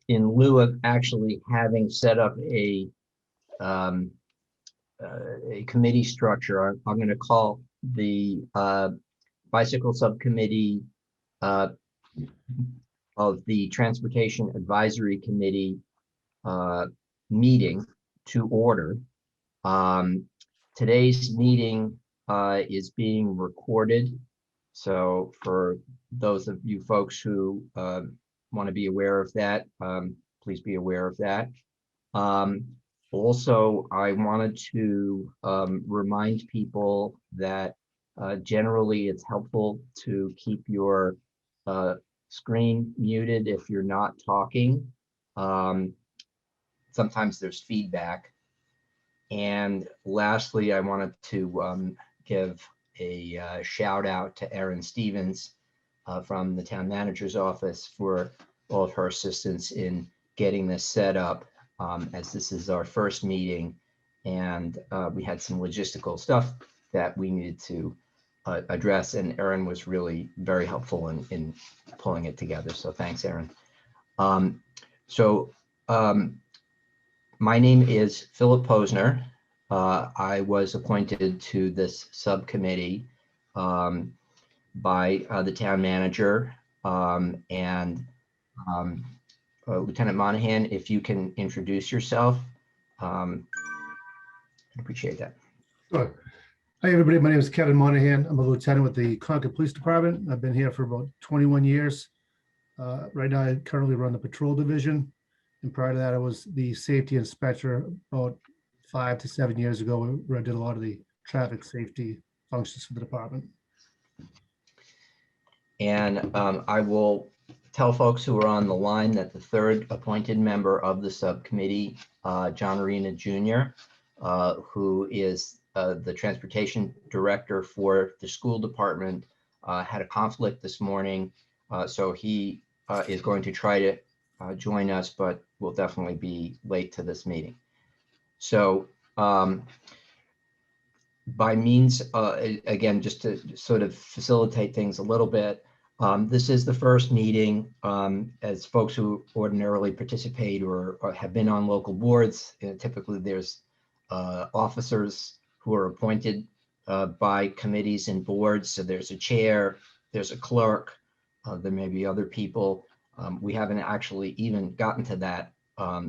in lieu of actually having set up um, a committee structure, I'm going to call the bicycle subcommittee of the Transportation Advisory Committee meeting to order. Today's meeting is being recorded. So for those of you folks who want to be aware of that, please be aware of that. Also, I wanted to remind people that generally it's helpful to keep your screen muted if you're not talking. Sometimes there's feedback. And lastly, I wanted to give a shout out to Erin Stevens from the town manager's office for all of her assistance in getting this set up, as this is our first meeting, and we had some logistical stuff that we needed to address, and Erin was really very helpful in pulling it together. So thanks, Erin. My name is Philip Posner. I was appointed to this subcommittee by the town manager, and Lieutenant Monahan, if you can introduce yourself, I'd appreciate that. Sure. Hi, everybody. My name is Kevin Monahan. I'm a lieutenant with the Concord Police Department. I've been here for about 21 years. Right now, I currently run the patrol division. And prior to that, I was the safety inspector about 5 to 7 years ago, where I did a lot of the traffic safety functions for the department. And I will tell folks who are on the line that the third appointed member of the subcommittee, John Arena Jr., who is the transportation director for the school department, had a conflict this morning. So he is going to try to join us, but will definitely be late to this meeting. So by means, again, just to sort of facilitate things a little bit, this is the first meeting, as folks who ordinarily participate or have been on local boards. Typically there's officers who are appointed by committees and boards. So there's a chair, there's a clerk, there may be other people. We haven't actually even gotten to that.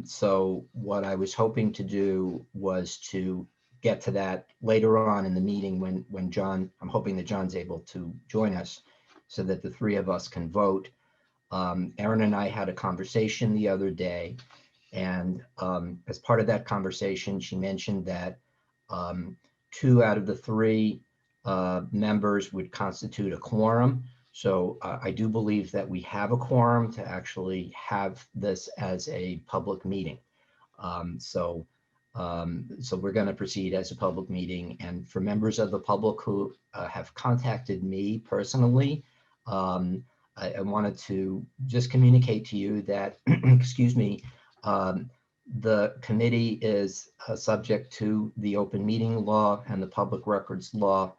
So what I was hoping to do was to get to that later on in the meeting when John, I'm hoping that John's able to join us so that the three of us can vote. Erin and I had a conversation the other day, and as part of that conversation, she mentioned that 2 out of the 3 members would constitute a quorum. So I do believe that we have a quorum to actually have this as a public meeting. So we're going to proceed as a public meeting. And for members of the public who have contacted me personally, I wanted to just communicate to you that, excuse me, the committee is subject to the open meeting law and the public records law,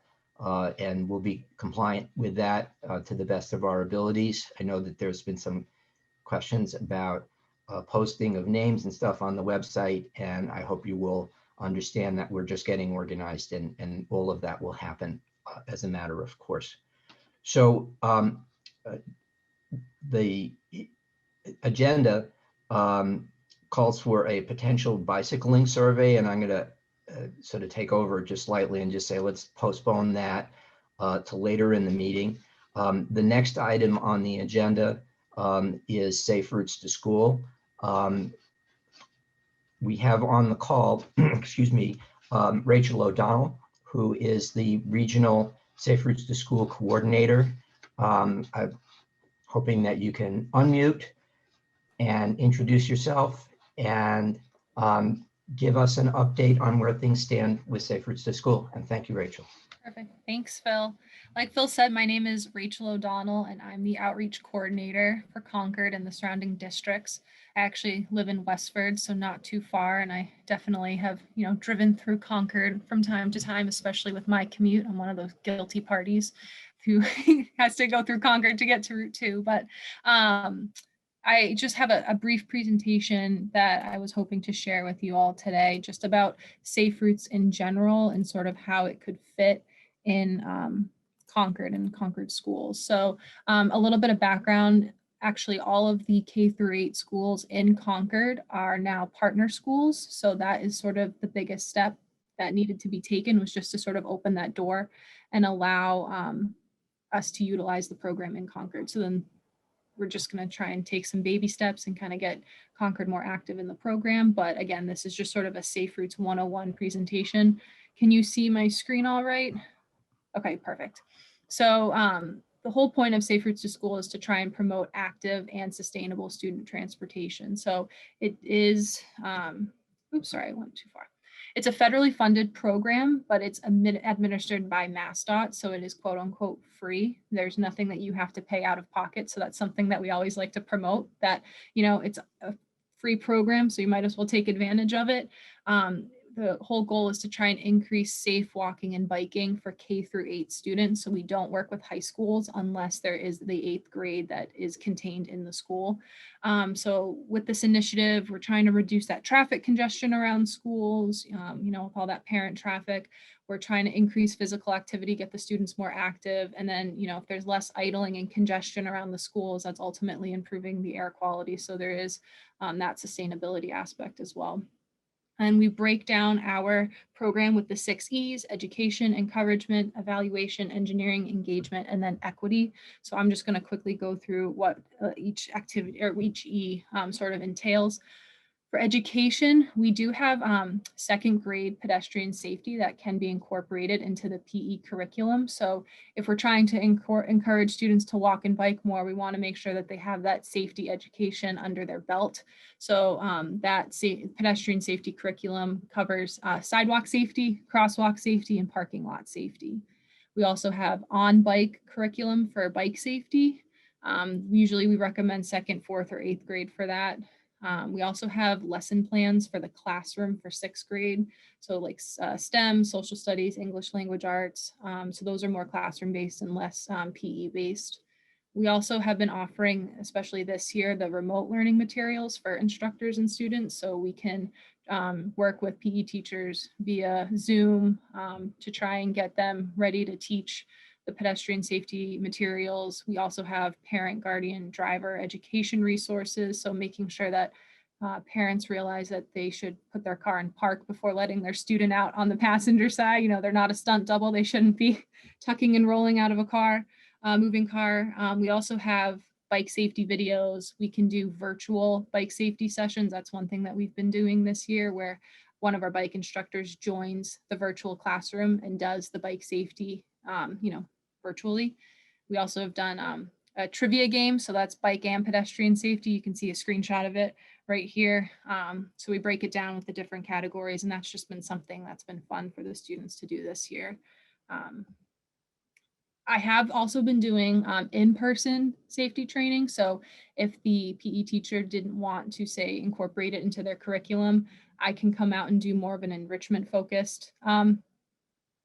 and we'll be compliant with that to the best of our abilities. I know that there's been some questions about posting of names and stuff on the website, and I hope you will understand that we're just getting organized, and all of that will happen as a matter of course. So the agenda calls for a potential bicycling survey, and I'm going to sort of take over just slightly and just say let's postpone that to later in the meeting. The next item on the agenda is Safe Routes to School. We have on the call, excuse me, Rachel O'Donnell, who is the Regional Safe Routes to School Coordinator. I'm hoping that you can unmute and introduce yourself and give us an update on where things stand with Safe Routes to School. And thank you, Rachel. Perfect. Thanks, Phil. Like Phil said, my name is Rachel O'Donnell, and I'm the outreach coordinator for Concord and the surrounding districts. I actually live in Westford, so not too far, and I definitely have, driven through Concord from time to time, especially with my commute. I'm one of those guilty parties who has to go through Concord to get to Route 2. But I just have a brief presentation that I was hoping to share with you all today, just about safe routes in general and sort of how it could fit in Concord and Concord schools. So a little bit of background, actually all of the K-8 schools in Concord are now partner schools. So that is sort of the biggest step that needed to be taken, was just to sort of open that door and allow us to utilize the program in Concord. So then we're just going to try and take some baby steps and kind of get Concord more active in the program. But again, this is just sort of a Safe Routes 101 presentation. Can you see my screen all right? Okay, perfect. So the whole point of Safe Routes to School is to try and promote active and sustainable student transportation. So it is, oops, sorry, I went too far. It's a federally funded program, but it's administered by MassDOT, so it is quote unquote free. There's nothing that you have to pay out of pocket. So that's something that we always like to promote, that, you know, it's a free program, so you might as well take advantage of it. The whole goal is to try and increase safe walking and biking for K-8 students. So we don't work with high schools unless there is the 8th grade that is contained in the school. So with this initiative, we're trying to reduce that traffic congestion around schools, you know, with all that parent traffic. We're trying to increase physical activity, get the students more active. And then, you know, if there's less idling and congestion around the schools, that's ultimately improving the air quality. So there is that sustainability aspect as well. And we break down our program with the 6 E's: education, encouragement, evaluation, engineering, engagement, and then equity. So I'm just going to quickly go through what each activity or each E sort of entails. For education, we do have 2nd grade pedestrian safety that can be incorporated into the PE curriculum. So if we're trying to encourage students to walk and bike more, we want to make sure that they have that safety education under their belt. So that pedestrian safety curriculum covers sidewalk safety, crosswalk safety, and parking lot safety. We also have on-bike curriculum for bike safety. Usually we recommend 2nd, 4th, or 8th grade for that. We also have lesson plans for the classroom for 6th grade. So like STEM, social studies, English language arts. So those are more classroom based and less PE based. We also have been offering, especially this year, the remote learning materials for instructors and students. So we can work with PE teachers via Zoom to try and get them ready to teach the pedestrian safety materials. We also have parent, guardian, driver education resources. So making sure that parents realize that they should put their car in park before letting their student out on the passenger side. You know, they're not a stunt double. They shouldn't be tucking and rolling out of a car, moving car. We also have bike safety videos. We can do virtual bike safety sessions. That's one thing that we've been doing this year, where one of our bike instructors joins the virtual classroom and does the bike safety, you know, virtually. We also have done a trivia game. So that's bike and pedestrian safety. You can see a screenshot of it right here. So we break it down with the different categories, and that's just been something that's been fun for the students to do this year. I have also been doing in-person safety training. So if the PE teacher didn't want to, say, incorporate it into their curriculum, I can come out and do more of an enrichment focused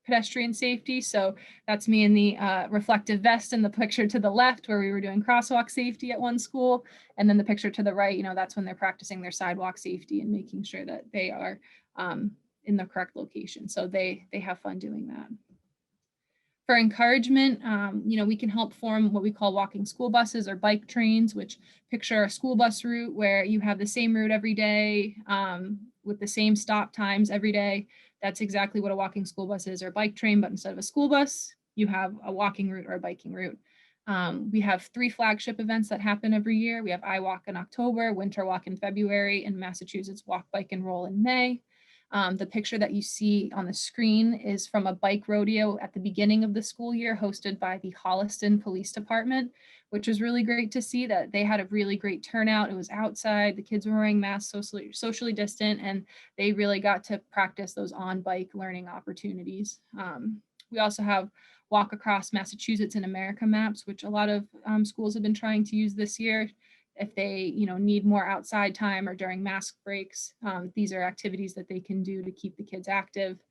pedestrian safety. So that's me in the reflective vest in the picture to the left, where we were doing crosswalk safety at one school. And then the picture to the right, you know, that's when they're practicing their sidewalk safety and making sure that they are in the correct location. So they have fun doing that. For encouragement, you know, we can help form what we call walking school buses or bike trains, which picture a school bus route where you have the same route every day with the same stop times every day. That's exactly what a walking school bus is, or a bike train, but instead of a school bus, you have a walking route or a biking route. We have 3 flagship events that happen every year. We have I Walk in October, Winter Walk in February, and Massachusetts Walk, Bike, and Roll in May. The picture that you see on the screen is from a bike rodeo at the beginning of the school year, hosted by the Holliston Police Department, which was really great to see that they had a really great turnout. It was outside, the kids were wearing masks, socially distant, and they really got to practice those on-bike learning opportunities. We also have Walk Across Massachusetts in America maps, which a lot of schools have been trying to use this year. If they, you know, need more outside time or during mask breaks, these are activities that they can do to keep the kids active.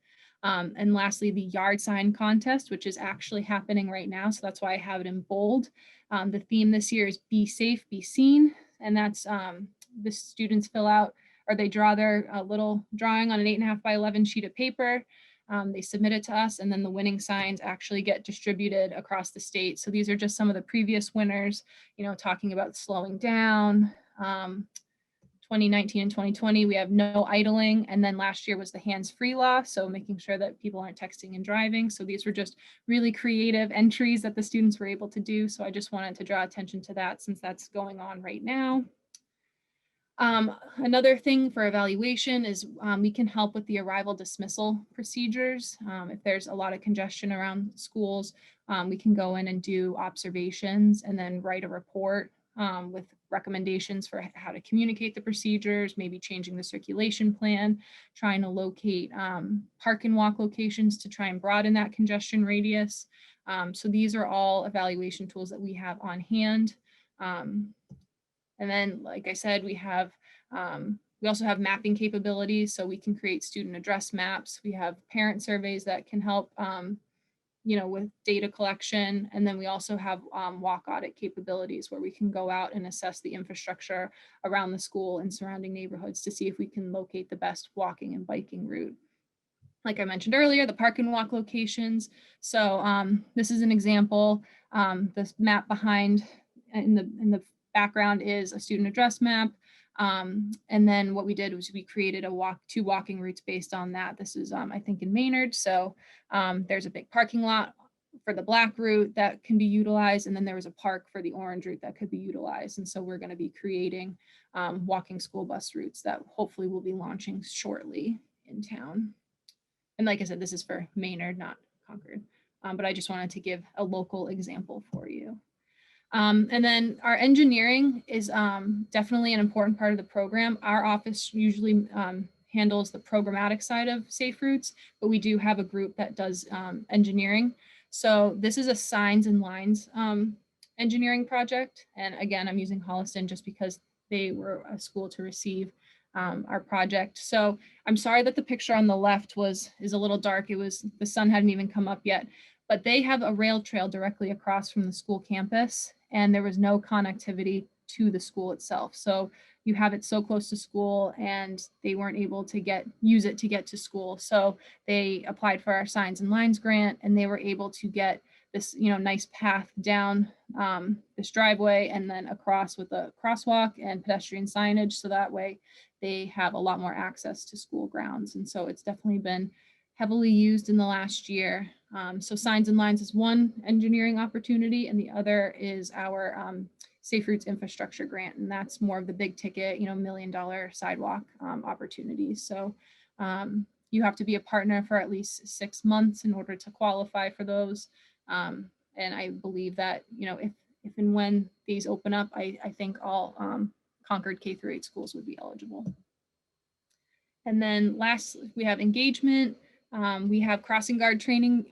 And lastly, the yard sign contest, which is actually happening right now. So that's why I have it in bold. The theme this year is Be Safe, Be Seen. and that's the students fill out, or they draw their little drawing on an 8.5 by 11 sheet of paper. They submit it to us, and then the winning signs actually get distributed across the state. So these are just some of the previous winners, you know, talking about slowing down. 2019 and 2020, we have no idling. And then last year was the hands-free law. So making sure that people aren't texting and driving. So these were just really creative entries that the students were able to do. So I just wanted to draw attention to that since that's going on right now. Another thing for evaluation is we can help with the arrival dismissal procedures. If there's a lot of congestion around schools, we can go in and do observations and then write a report with recommendations for how to communicate the procedures, maybe changing the circulation plan, trying to locate park and walk locations to try and broaden that congestion radius. So these are all evaluation tools that we have on hand. And then, like I said, we also have mapping capabilities, so we can create student address maps. We have parent surveys that can help, you know, with data collection. And then we also have walk audit capabilities where we can go out and assess the infrastructure around the school and surrounding neighborhoods to see if we can locate the best walking and biking route. Like I mentioned earlier, the park and walk locations. So this is an example. This map behind in the background is a student address map. And then what we did was we created two walking routes based on that. This is, I think, in Maynard. So there's a big parking lot for the black route that can be utilized. And then there was a park for the orange route that could be utilized. And so we're going to be creating walking school bus routes that hopefully will be launching shortly in town. And like I said, this is for Maynard, not Concord. But I just wanted to give a local example for you. And then our engineering is definitely an important part of the program. Our office usually handles the programmatic side of Safe Routes, but we do have a group that does engineering. So this is a signs and lines engineering project. And again, I'm using Holliston just because they were a school to receive our project. So I'm sorry that the picture on the left is a little dark. The sun hadn't even come up yet, but they have a rail trail directly across from the school campus, and there was no connectivity to the school itself. So you have it so close to school, and they weren't able to use it to get to school. So they applied for our Signs and Lines grant, and they were able to get this, you know, nice path down this driveway and then across with a crosswalk and pedestrian signage. So that way they have a lot more access to school grounds. And so it's definitely been heavily used in the last year. So Signs and Lines is one engineering opportunity, and the other is our Safe Routes infrastructure grant. And that's more of the big ticket, you know, $1 million sidewalk opportunities. So you have to be a partner for at least 6 months in order to qualify for those. And I believe that, you know, if and when these open up, I think all Concord K-8 schools would be eligible. And then last, we have engagement. We have crossing guard training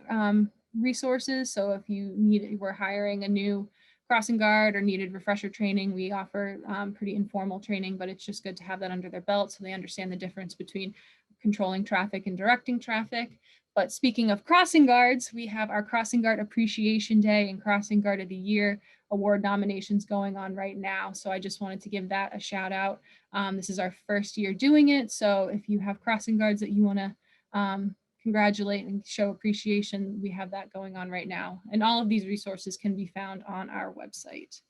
resources. So if we're hiring a new crossing guard or needed refresher training, we offer pretty informal training, but it's just good to have that under their belt so they understand the difference between controlling traffic and directing traffic. But speaking of crossing guards, we have our Crossing Guard Appreciation Day and Crossing Guard of the Year award nominations going on right now. So I just wanted to give that a shout out. This is our first year doing it. So if you have crossing guards that you want to congratulate and show appreciation, we have that going on right now. And all of these resources can be found on our website.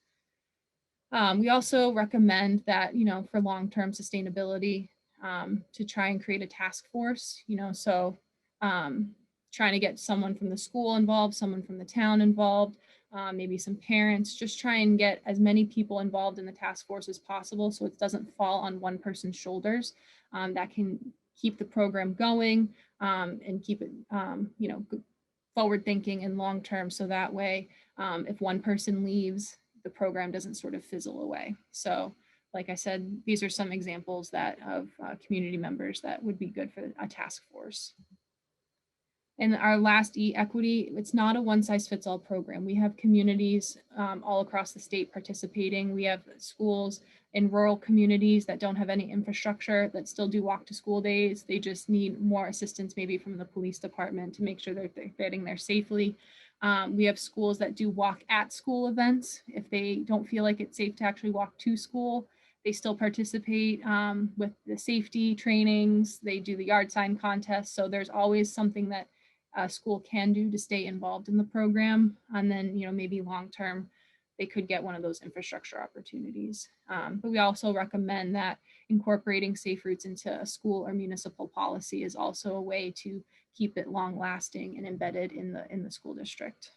We also recommend that, you know, for long-term sustainability, to try and create a task force, you know, so trying to get someone from the school involved, someone from the town involved, maybe some parents, just try and get as many people involved in the task force as possible so it doesn't fall on one person's shoulders. That can keep the program going and keep it, you know, forward thinking and long term. So that way, if one person leaves, the program doesn't sort of fizzle away. So like I said, these are some examples of community members that would be good for a task force. And our last equity, it's not a one size fits all program. We have communities all across the state participating. We have schools in rural communities that don't have any infrastructure that still do walk to school days. They just need more assistance maybe from the police department to make sure that they're getting there safely. We have schools that do walk at school events. If they don't feel like it's safe to actually walk to school, they still participate with the safety trainings. They do the yard sign contest. So there's always something that a school can do to stay involved in the program. And then, maybe long-term, they could get one of those infrastructure opportunities. But we also recommend that incorporating safe routes into a school or municipal policy is also a way to keep it long-lasting and embedded in the school district.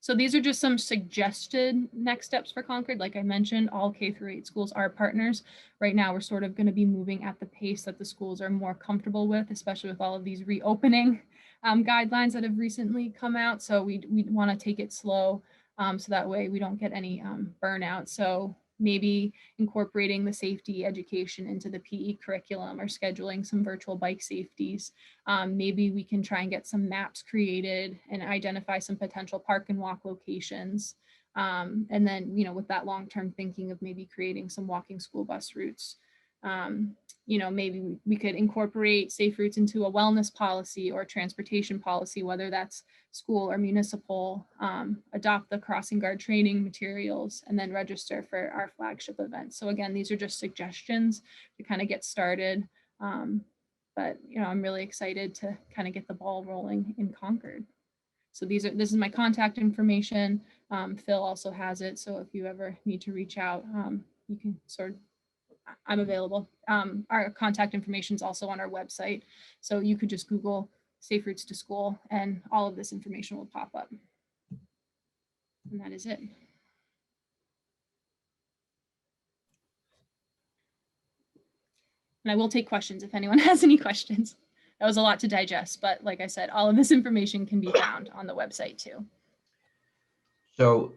So these are just some suggested next steps for Concord. Like I mentioned, all K-8 schools are partners. Right now, we're sort of going to be moving at the pace that the schools are more comfortable with, especially with all of these reopening guidelines that have recently come out. So we want to take it slow so that way we don't get any burnout. So maybe incorporating the safety education into the PE curriculum or scheduling some virtual bike safeties. Maybe we can try and get some maps created and identify some potential park and walk locations. And then, with that long-term thinking of maybe creating some walking school bus routes. Maybe we could incorporate safe routes into a wellness policy or transportation policy, whether that's school or municipal, adopt the crossing guard training materials, and then register for our flagship events. So again, these are just suggestions to kind of get started. But I'm really excited to kind of get the ball rolling in Concord. So this is my contact information. Phil also has it. So if you ever need to reach out, you can I'm available. Our contact information is also on our website. So you could just Google Safe Routes to School and all of this information will pop up. And that is it. And I will take questions if anyone has any questions. That was a lot to digest, but like I said, all of this information can be found on the website too. So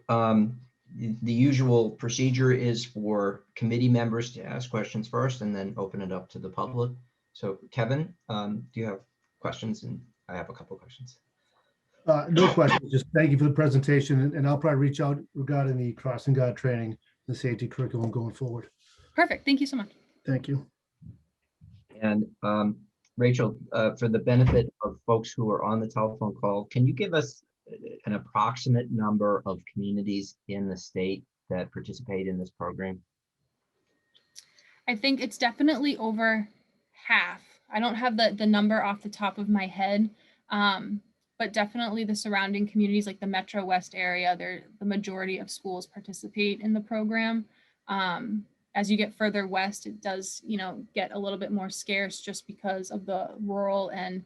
the usual procedure is for committee members to ask questions first and then open it up to the public. So Kevin, do you have questions? And I have a couple of questions. No questions, just thank you for the presentation, and I'll probably reach out regarding the crossing guard training, the safety curriculum going forward. Perfect, thank you so much. Thank you. And Rachel, for the benefit of folks who are on the telephone call, can you give us an approximate number of communities in the state that participate in this program? I think it's definitely over half. I don't have the number off the top of my head, but definitely the surrounding communities like the Metro West area, the majority of schools participate in the program. As you get further west, it does, get a little bit more scarce just because of the rural and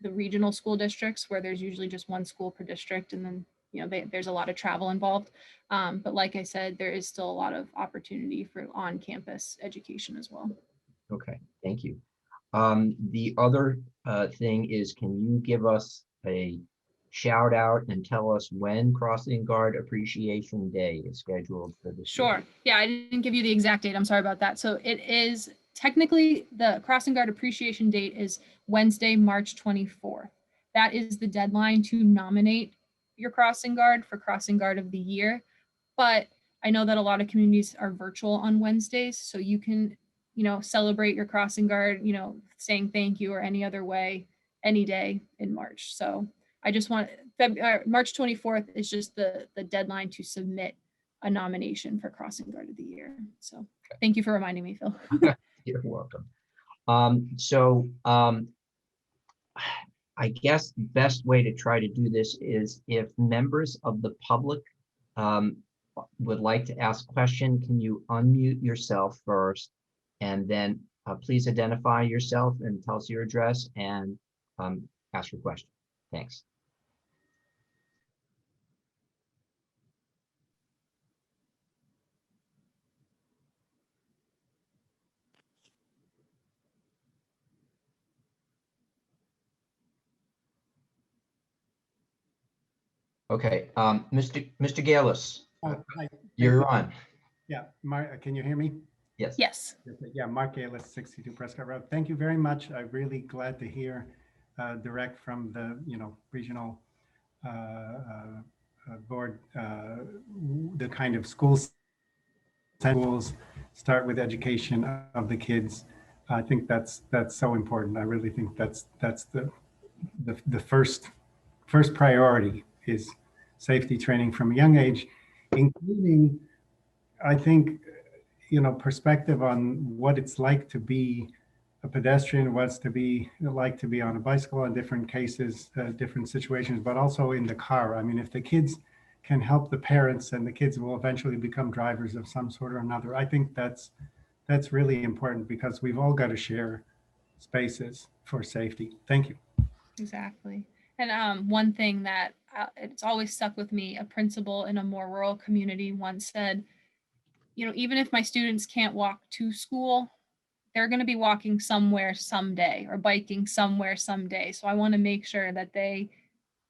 the regional school districts where there's usually just one school per district, and then there's a lot of travel involved. But like I said, there is still a lot of opportunity for on-campus education as well. Okay, thank you. The other thing is, can you give us a shout out and tell us when Crossing Guard Appreciation Day is scheduled for this Sure. year? Yeah, I didn't give you the exact date. I'm sorry about that. So it is technically the Crossing Guard Appreciation date is Wednesday, March 24th. That is the deadline to nominate your crossing guard for Crossing Guard of the Year. But I know that a lot of communities are virtual on Wednesdays, so you can, celebrate your crossing guard, saying thank you or any other way, any day in March. So I just want March 24th is just the deadline to submit a nomination for Crossing Guard of the Year. So thank you for reminding me, Phil. You're welcome. I guess the best way to try to do this is if members of the public would like to ask a question, can you unmute yourself first and then please identify yourself and tell us your address and ask your question. Thanks. Okay, Mr. Gales, Oh, hi. you're on. Yeah, Mark, can you hear me? Yes. Yes. Yeah, Mark Gales, 62 Prescott Road. Thank you very much. I'm really glad to hear direct from the regional board the kind of schools start with education of the kids. I think that's so important. I really think that's the first first priority is safety training from a young age, including, I think, perspective on what it's like to be a pedestrian, what's to be like to be on a bicycle in different cases, different situations, but also in the car. I mean, if the kids can help the parents, and the kids will eventually become drivers of some sort or another, I think that's really important, because we've all got to share spaces for safety. Thank you. Exactly. And one thing that it's always stuck with me, a principal in a more rural community once said, even if my students can't walk to school, they're going to be walking somewhere someday or biking somewhere someday. So I want to make sure that they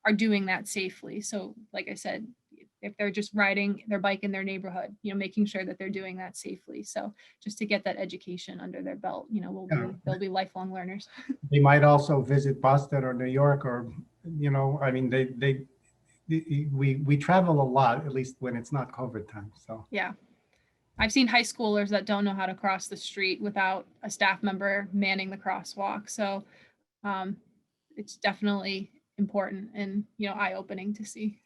are doing that safely. So like I said, if they're just riding their bike in their neighborhood, making sure that they're doing that safely. So just to get that education under their belt, they'll be lifelong learners. They might also visit Boston or New York, or, I mean, we travel a lot, at least when it's not COVID time. So yeah. I've seen high schoolers that don't know how to cross the street without a staff member manning the crosswalk. So it's definitely important and, eye-opening to see.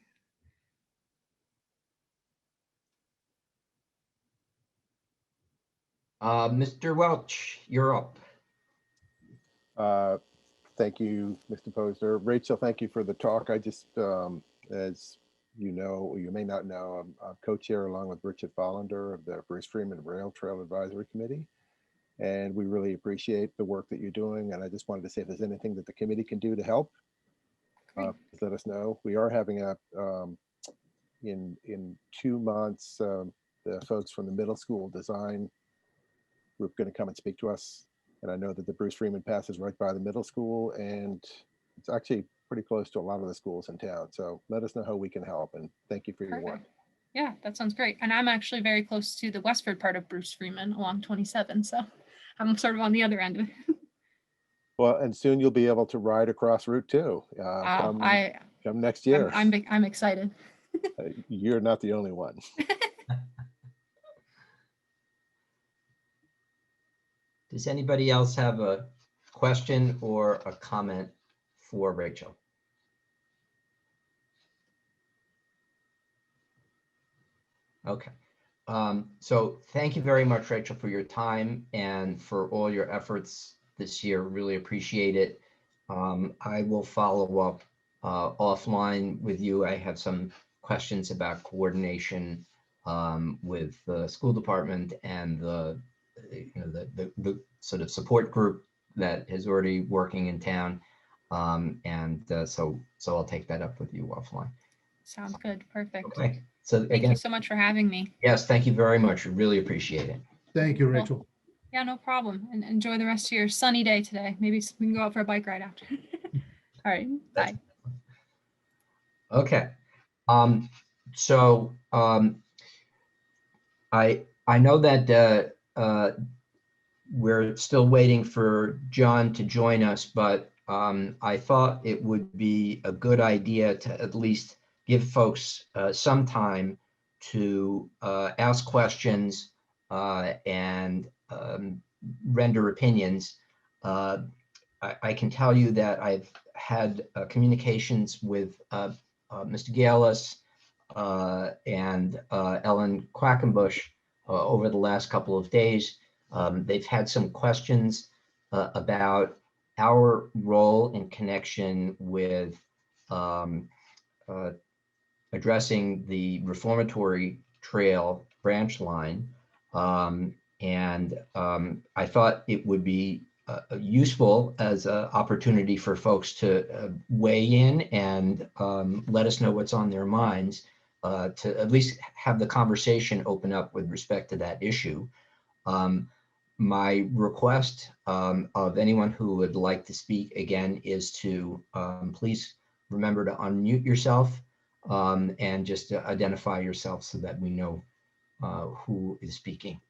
Mr. Welch, you're up. Thank you, Mr. Posner. Rachel, thank you for the talk. I just, as you know, or you may not know, I'm co-chair along with Richard Follander of the Bruce Freeman Rail Trail Advisory Committee. And we really appreciate the work that you're doing. And I just wanted to say if there's anything that the committee can do to help, let us know. We are having in 2 months, the folks from the middle school design group going to come and speak to us. And I know that the Bruce Freeman passes right by the middle school, and it's actually pretty close to a lot of the schools in town. So let us know how we can help, and thank you for your work. Yeah, that sounds great. And I'm actually very close to the Westford part of Bruce Freeman along 27. So I'm sort of on the other end of it. Well, and soon you'll be able to ride across Route 2. Come next year. I'm excited. You're not the only one. Does anybody else have a question or a comment for Rachel? Okay. So thank you very much, Rachel, for your time and for all your efforts this year. Really appreciate it. I will follow up offline with you. I have some questions about coordination with the school department and the sort of support group that is already working in town. So I'll take that up with you offline. Sounds good. Perfect. Okay. So Thank you so much for having me. Yes, thank you very much. We really appreciate it. Thank you, Rachel. Yeah, no problem. And enjoy the rest of your sunny day today. Maybe we can go out for a bike ride after. All right. Bye. Okay. I know that we're still waiting for John to join us, but I thought it would be a good idea to at least give folks some time to ask questions and render opinions. I can tell you that I've had communications with Mr. Galis and Ellen Quackenbush over the last couple of days. They've had some questions about our role in connection with addressing the reformatory trail branch line. I thought it would be useful as an opportunity for folks to weigh in and let us know what's on their minds, to at least have the conversation open up with respect to that issue. My request of anyone who would like to speak again is to please remember to unmute yourself and just identify yourself so that we know who is speaking.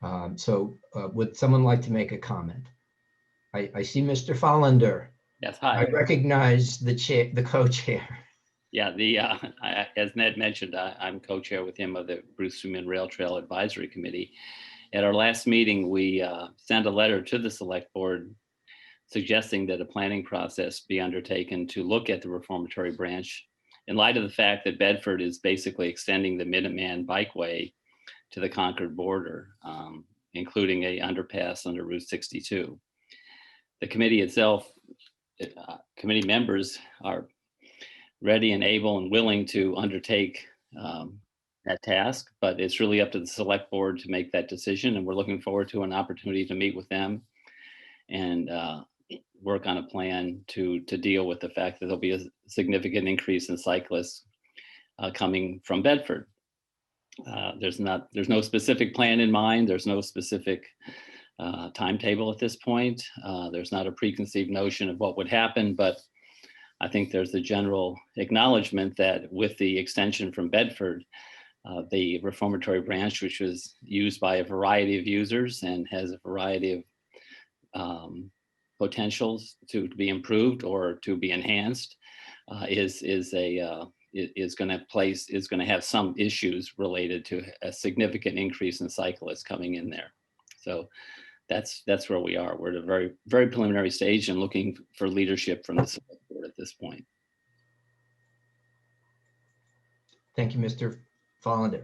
Would someone like to make a comment? I see Mr. Follander. Yes, hi. I recognize the co-chair. Yeah, as Ned mentioned, I'm co-chair with him of the Bruce Freeman Rail Trail Advisory Committee. At our last meeting, we sent a letter to the select board suggesting that a planning process be undertaken to look at the reformatory branch in light of the fact that Bedford is basically extending the Minuteman Bikeway to the Concord border, including a underpass under Route 62. The committee itself, committee members are ready and able and willing to undertake that task, but it's really up to the select board to make that decision. And we're looking forward to an opportunity to meet with them and work on a plan to deal with the fact that there'll be a significant increase in cyclists coming from Bedford. There's no specific plan in mind. There's no specific timetable at this point. There's not a preconceived notion of what would happen, but I think there's the general acknowledgement that with the extension from Bedford, the reformatory branch, which was used by a variety of users and has a variety of potentials to be improved or to be enhanced, is going to have some issues related to a significant increase in cyclists coming in there. So that's where we are. We're at a very, very preliminary stage and looking for leadership from the select board at this point. Thank you, Mr. Follander.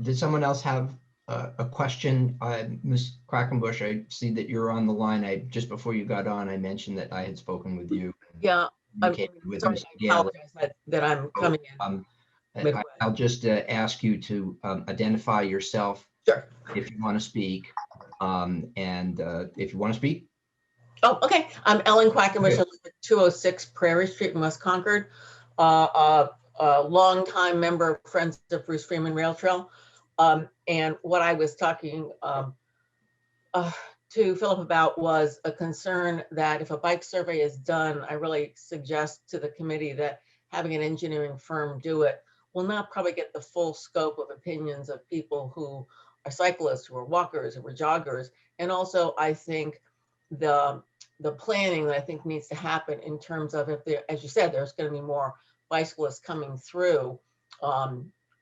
Did someone else have a question? Ms. Quackenbush, I see that you're on the line. Just before you got on, I mentioned that I had spoken with you. Yeah, I'm communicated with sorry, Mr. I Gale. apologize that I'm coming in. midway. I'll just ask you to identify yourself Sure. if you want to speak. And if you want to speak. Oh, okay. I'm Ellen Quackenbush. I live at 206 Prairie Street in West Concord. A longtime member, Friends of Bruce Freeman Rail Trail. And what I was talking to Philip about was a concern that if a bike survey is done, I really suggest to the committee that having an engineering firm do it will not probably get the full scope of opinions of people who are cyclists, who are walkers, who are joggers. And also, I think the planning that I think needs to happen in terms of if there, as you said, there's going to be more bicyclists coming through,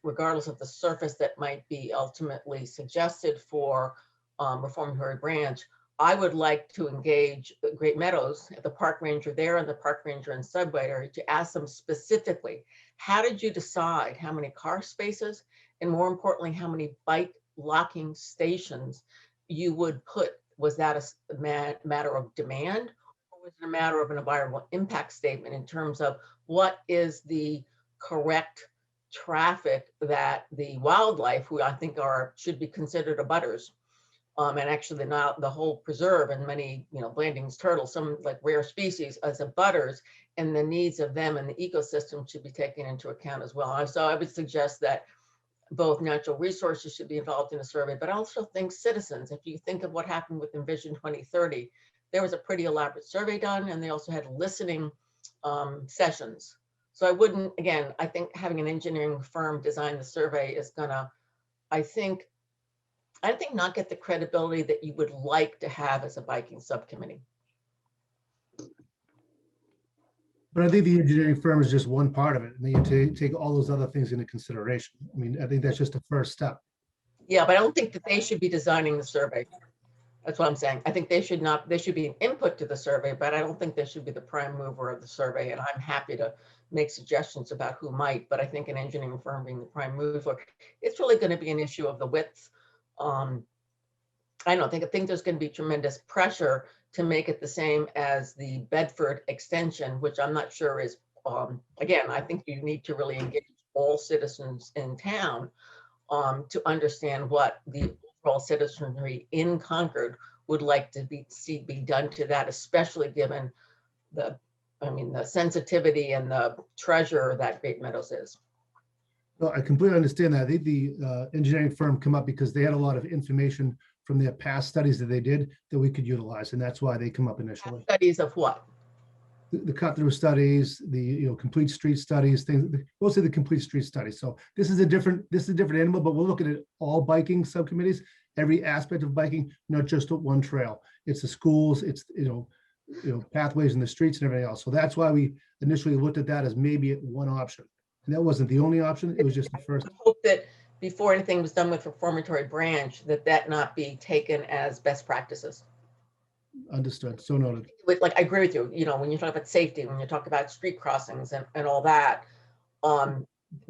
regardless of the surface that might be ultimately suggested for reformatory branch. I would like to engage Great Meadows, the park ranger there and the park ranger in Subway, to ask them specifically, how did you decide how many car spaces and more importantly, how many bike locking stations you would put? Was that a matter of demand or was it a matter of an environmental impact statement in terms of what is the correct traffic that the wildlife, who I think should be considered abutters, and actually the whole preserve and many, Blanding's turtles, some like rare species as abutters, and the needs of them and the ecosystem should be taken into account as well. So I would suggest that both natural resources should be involved in a survey, but I also think citizens. If you think of what happened with Envision 2030, there was a pretty elaborate survey done, and they also had listening sessions. So I wouldn't, again, I think having an engineering firm design the survey is gonna, I think not get the credibility that you would like to have as a biking subcommittee. But I think the engineering firm is just one part of it. And then you take all those other things into consideration. I mean, I think that's just the first step. Yeah, but I don't think that they should be designing the survey. That's what I'm saying. I think they should be an input to the survey, but I don't think they should be the prime mover of the survey. And I'm happy to make suggestions about who might, but I think an engineering firm being the prime mover, it's really going to be an issue of the width. I think there's going to be tremendous pressure to make it the same as the Bedford extension, which I'm not sure is, again, I think you need to really engage all citizens in town to understand what the overall citizenry in Concord would like to see be done to that, especially given the sensitivity and the treasure that Great Meadows is. Well, I completely understand that. I think the engineering firm come up because they had a lot of information from their past studies that they did that we could utilize, and that's why they come up initially. Studies of what? The cut-through studies, the complete street studies, things, mostly the complete street studies. So this is a different animal, but we're looking at all biking subcommittees, every aspect of biking, not just one trail. It's the schools, it's pathways in the streets and everything else. So that's why we initially looked at that as maybe one option. And that wasn't the only option. It was just the first. I hope that before anything was done with reformatory branch, that not be taken as best practices. Understood. So noted. Like, I agree with you, you know, when you talk about safety, when you talk about street crossings and all that,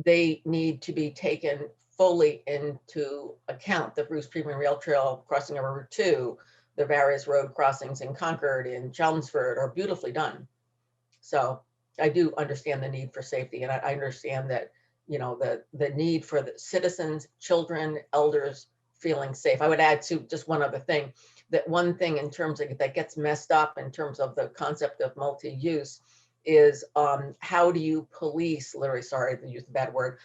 they need to be taken fully into account. The Bruce Freeman Rail Trail crossing over Route 2, the various road crossings in Concord and Chelmsford are beautifully done. So I do understand the need for safety, and I understand that, you know, the need for the citizens, children, elders feeling safe. I would add to just one other thing, that one thing in terms of that gets messed up in terms of the concept of multi-use is how do you police, literally, sorry to use the bad word,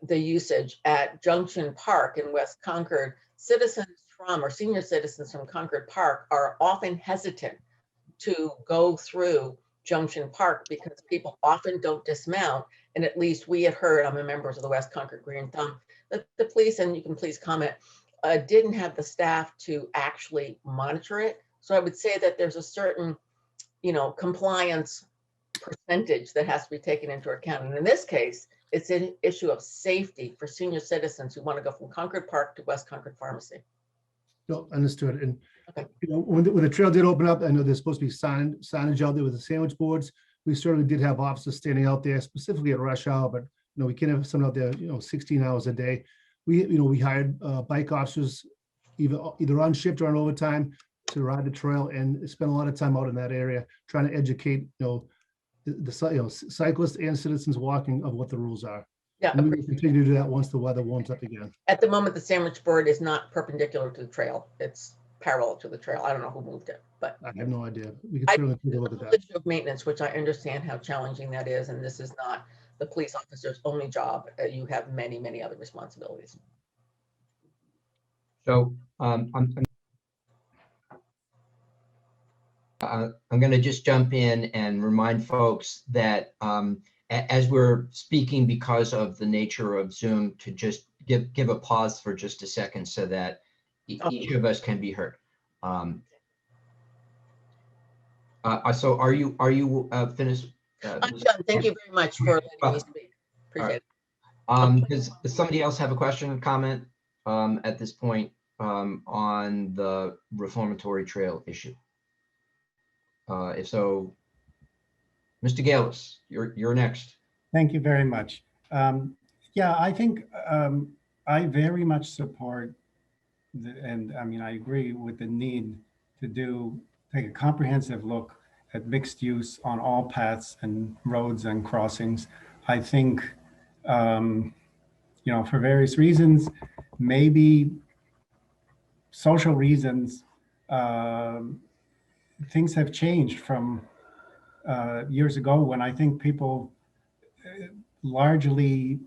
the usage at Junction Park in West Concord. Citizens from, or senior citizens from Concord Park are often hesitant to go through Junction Park because people often don't dismount. And at least we had heard, I'm a member of the West Concord Green Thumb, that the police, and you can please comment, didn't have the staff to actually monitor it. So I would say that there's a certain, you know, compliance percentage that has to be taken into account. And in this case, it's an issue of safety for senior citizens who want to go from Concord Park to West Concord Pharmacy. No, understood. And Okay. you know, when the trail did open up, I know there's supposed to be signage out there with the sandwich boards. We certainly did have officers standing out there specifically at rush hour, but you know, we can't have someone out there, you know, 16 hours a day. We hired bike officers either on shift or on overtime to ride the trail and spend a lot of time out in that area trying to educate, you know, the cyclists and citizens walking of what the rules are. Yeah, And we will continue to do that once the weather warms up again. at the moment, the sandwich board is not perpendicular to the trail. It's parallel to the trail. I don't know who moved it, but I have no idea. We can I- certainly take a look at the that. issue of maintenance, which I understand how challenging that is, and this is not the police officer's only job. You have many, many other responsibilities. So I'm going to just jump in and remind folks that as we're speaking, because of the nature of Zoom, to just give a pause for just a second so that each of us can be heard. So are you finished? I'm done. Thank you very much for letting me speak. Appreciate it. Does somebody else have a question or comment at this point on the reformatory trail issue? If so, Mr. Galis, you're next. Take you very much. Yeah, I think I very much support, and I mean, I agree with the need to take a comprehensive look at mixed use on all paths and roads and crossings. I think, you know, for various reasons, maybe social reasons, things have changed from years ago when I think people largely,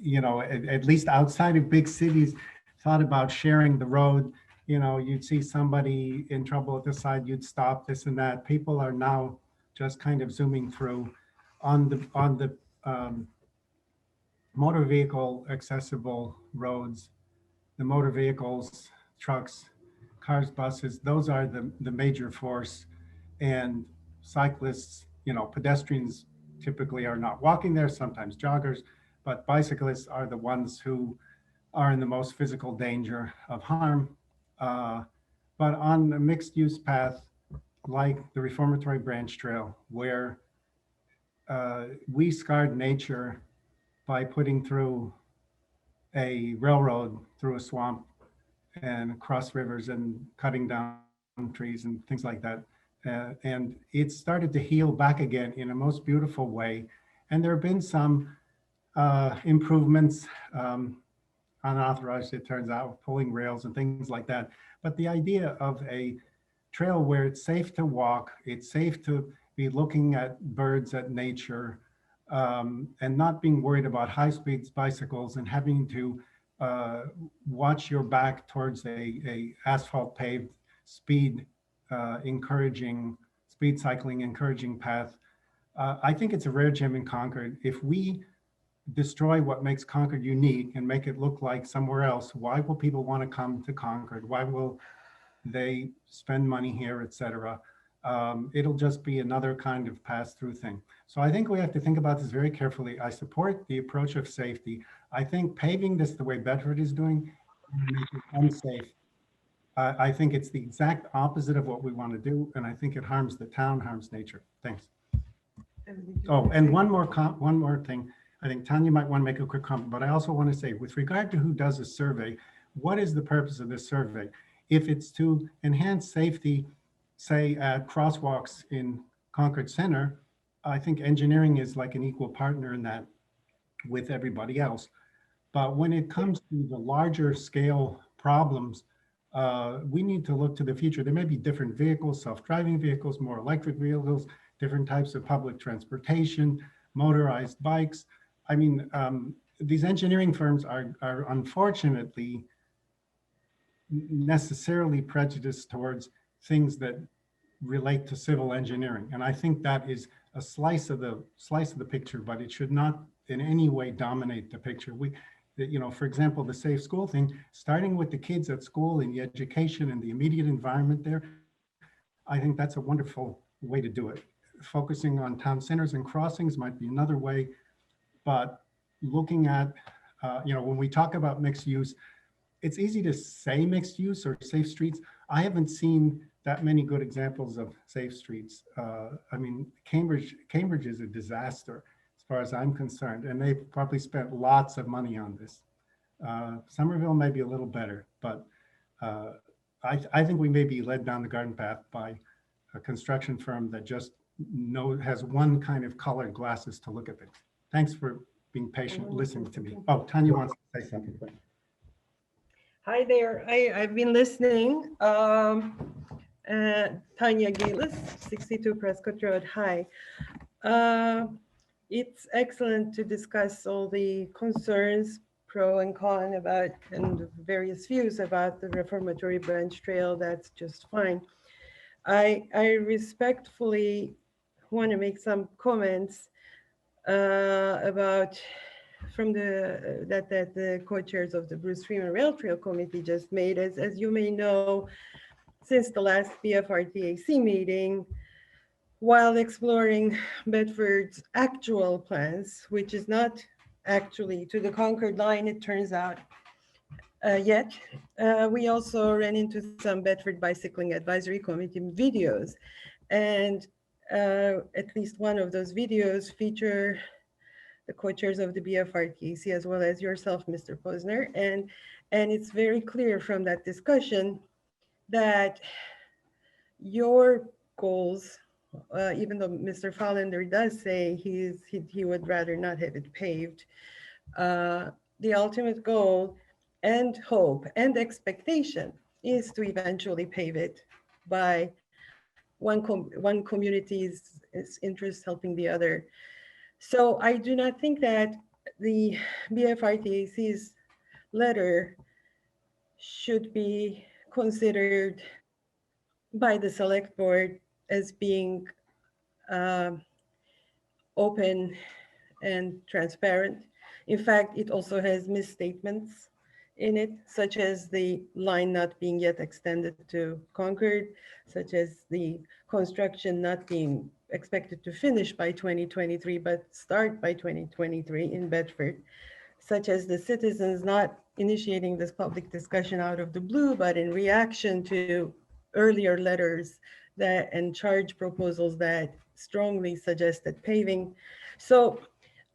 you know, at least outside of big cities, thought about sharing the road. You know, you'd see somebody in trouble at the side, you'd stop, this and that. People are now just kind of zooming through on the motor vehicle accessible roads. The motor vehicles, trucks, cars, buses, those are the major force. And cyclists, you know, pedestrians typically are not walking there, sometimes joggers, but bicyclists are the ones who are in the most physical danger of harm. But on a mixed use path, like the Reformatory Branch Trail, where we scarred nature by putting through a railroad through a swamp and across rivers and cutting down trees and things like that. And it started to heal back again in a most beautiful way. And there have been some improvements, unauthorized, it turns out, pulling rails and things like that. But the idea of a trail where it's safe to walk, it's safe to be looking at birds, at nature, and not being worried about high-speed bicycles and having to watch your back towards a asphalt paved speed cycling encouraging path. I think it's a rare gem in Concord. If we destroy what makes Concord unique and make it look like somewhere else, why will people want to come to Concord? Why will they spend money here, et cetera? It'll just be another kind of pass-through thing. So I think we have to think about this very carefully. I support the approach of safety. I think paving this the way Bedford is doing makes it unsafe I think it's the exact opposite of what we want to do, and I think it harms the town, harms nature. Thanks. Oh, and one more thing. I think Tanya might want to make a quick comment, but I also want to say, with regard to who does a survey, what is the purpose of this survey? If it's to enhance safety, say at crosswalks in Concord Center, I think engineering is like an equal partner in that with everybody else. But when it comes to the larger scale problems, we need to look to the future. There may be different vehicles, self-driving vehicles, more electric vehicles, different types of public transportation, motorized bikes. I mean, these engineering firms are unfortunately necessarily prejudiced towards things that relate to civil engineering. And I think that is a slice of the picture, but it should not in any way dominate the picture. You know, for example, the safe school thing, starting with the kids at school and the education and the immediate environment there, I think that's a wonderful way to do it. Focusing on town centers and crossings might be another way, but looking at, you know, when we talk about mixed use, it's easy to say mixed use or safe streets. I haven't seen that many good examples of safe streets. I mean, Cambridge is a disaster as far as I'm concerned, and they've probably spent lots of money on this. Somerville may be a little better, but I think we may be led down the garden path by a construction firm that just has one kind of colored glasses to look at things. Thanks for being patient, listening to me. Oh, Tanya wants to say something. Hi there. I've been listening. Tanya Galis, 62 Prescott Road. Hi. It's excellent to discuss all the concerns, pro and con about, and various views about the reformatory branch trail. That's just fine. I respectfully want to make some comments about that the co-chairs of the Bruce Freeman Rail Trail Committee just made. As you may know, since the last BFRTAC meeting, while exploring Bedford's actual plans, which is not actually to the Concord line, it turns out, yet, we also ran into some Bedford Bicycling Advisory Committee videos. And at least one of those videos feature the co-chairs of the BFRTAC, as well as yourself, Mr. Posner. And it's very clear from that discussion that your goals, even though Mr. Follander does say he would rather not have it paved, the ultimate goal and hope and expectation is to eventually pave it by one community's interest helping the other. So I do not think that the BFRTAC's letter should be considered by the select board as being open and transparent. In fact, it also has misstatements in it, such as the line not being yet extended to Concord, such as the construction not being expected to finish by 2023, but start by 2023 in Bedford, such as the citizens not initiating this public discussion out of the blue, but in reaction to earlier letters and charge proposals that strongly suggested paving. So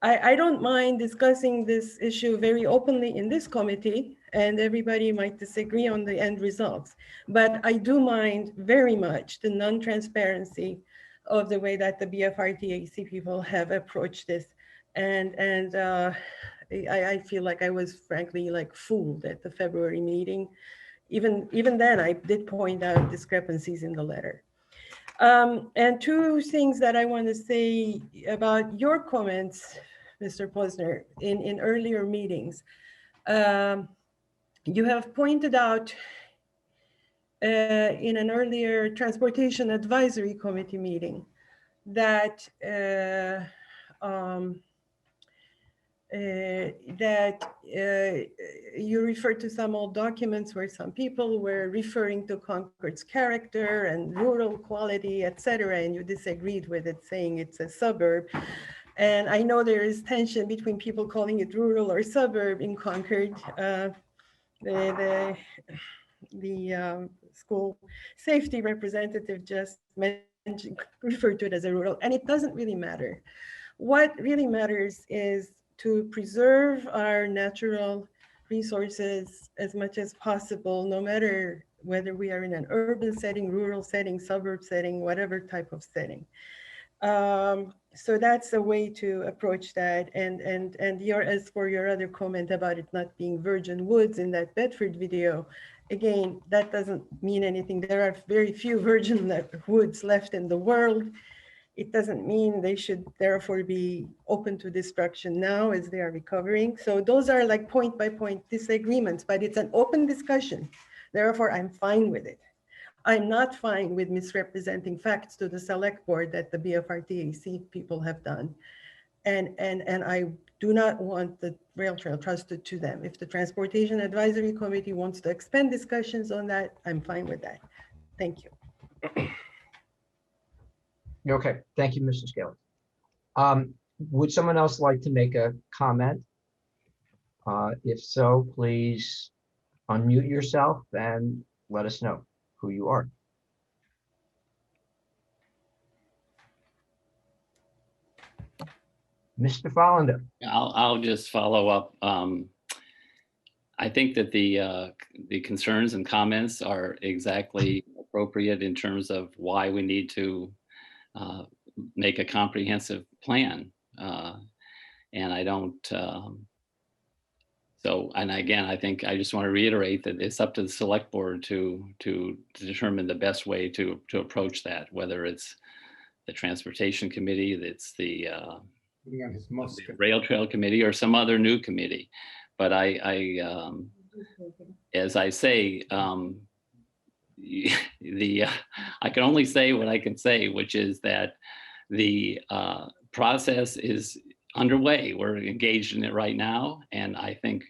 I don't mind discussing this issue very openly in this committee, and everybody might disagree on the end results. But I do mind very much the non-transparency of the way that the BFRTAC people have approached this. And I feel like I was frankly like fooled at the February meeting. Even then, I did point out discrepancies in the letter. And two things that I want to say about your comments, Mr. Posner, in earlier meetings. You have pointed out in an earlier Transportation Advisory Committee meeting that you referred to some old documents where some people were referring to Concord's character and rural quality, et cetera, and you disagreed with it, saying it's a suburb. And I know there is tension between people calling it rural or suburb in Concord. school safety representative just mentioned, referred to it as a rural, and it doesn't really matter. What really matters is to preserve our natural resources as much as possible, no matter whether we are in an urban setting, rural setting, suburb setting, whatever type of setting. So that's a way to approach that. And as for your other comment about it not being virgin woods in that Bedford video, again, that doesn't mean anything. There are very few virgin woods left in the world. It doesn't mean they should therefore be open to destruction now as they are recovering. So those are like point by point disagreements, but it's an open discussion. Therefore, I'm fine with it. I'm not fine with misrepresenting facts to the select board that the BFRTAC people have done. And I do not want the rail trail trusted to them. If the Transportation Advisory Committee wants to expand discussions on that, I'm fine with that. Thank you. Okay, thank you, Mr. Scaly. Would someone else like to make a comment? If so, please unmute yourself and let us know who you are. Mr. Follender. I'll just follow up. I think that the concerns and comments are exactly appropriate in terms of why we need to make a comprehensive plan. And I don't, and again, I think I just want to reiterate that it's up to the select board to determine the best way to approach that, whether it's the transportation committee, it's the rail trail committee, or some other new committee. But as I say, I can only say what I can say, which is that the process is underway. We're engaged in it right now, and I think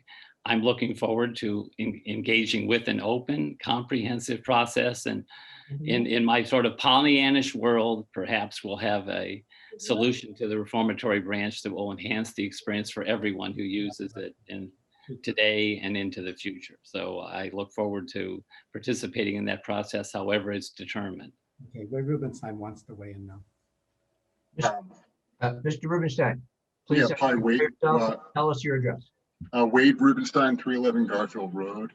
I'm looking forward to engaging with an open, comprehensive process. And in my sort of Pollyannish world, perhaps we'll have a solution to the reformatory branch that will enhance the experience for everyone who uses it in today and into the future. So I look forward to participating in that process, however it's determined. Okay, Wade Rubenstein wants to weigh in now. Mr. Rubenstein, please hi, Wade. tell us your address. Wade Rubenstein, 311 Garfield Road.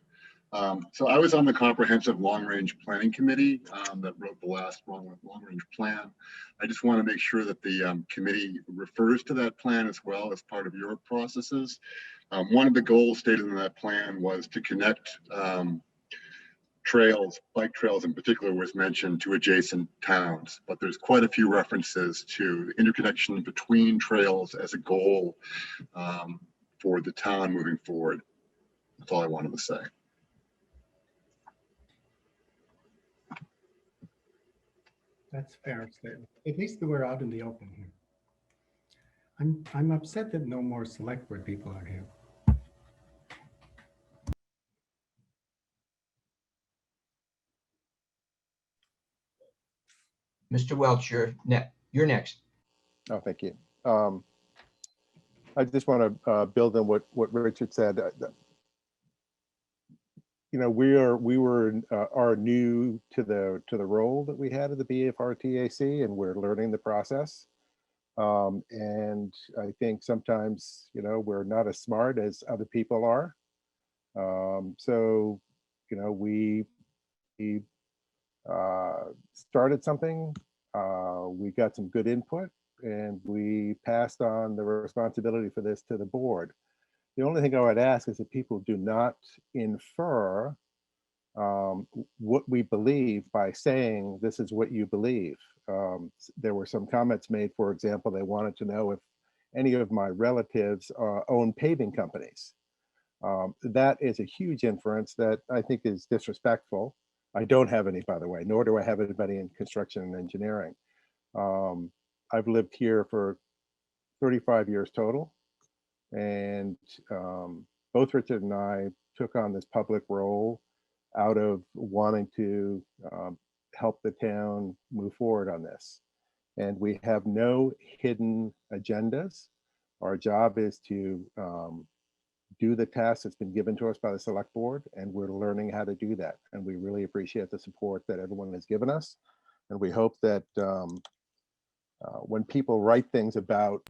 So I was on the comprehensive long-range planning committee that wrote the last long-range plan. I just want to make sure that the committee refers to that plan as well as part of your processes. One of the goals stated in that plan was to connect trails, bike trails in particular was mentioned, to adjacent towns, but there's quite a few references to the interconnection between trails as a goal for the town moving forward. That's all I wanted to say. That's fair statement. At least we're out in the open here. I'm upset that no more select board people are here. Mr. Welch, you're next. Oh, thank you. I just want to build on what Richard said. You know, we are new to the role that we had at the BFRTAC, and we're learning the process. And I think sometimes, you know, we're not as smart as other people are. So, you know, we started something, we got some good input, and we passed on the responsibility for this to the board. The only thing I would ask is that people do not infer what we believe by saying this is what you believe. There were some comments made, for example, they wanted to know if any of my relatives own paving companies. That is a huge inference that I think is disrespectful. I don't have any, by the way, nor do I have anybody in construction and engineering. I've lived here for 35 years total. And both Richard and I took on this public role out of wanting to help the town move forward on this. And we have no hidden agendas. Our job is to do the task that's been given to us by the select board, and we're learning how to do that. And we really appreciate the support that everyone has given us. And we hope that when people write things about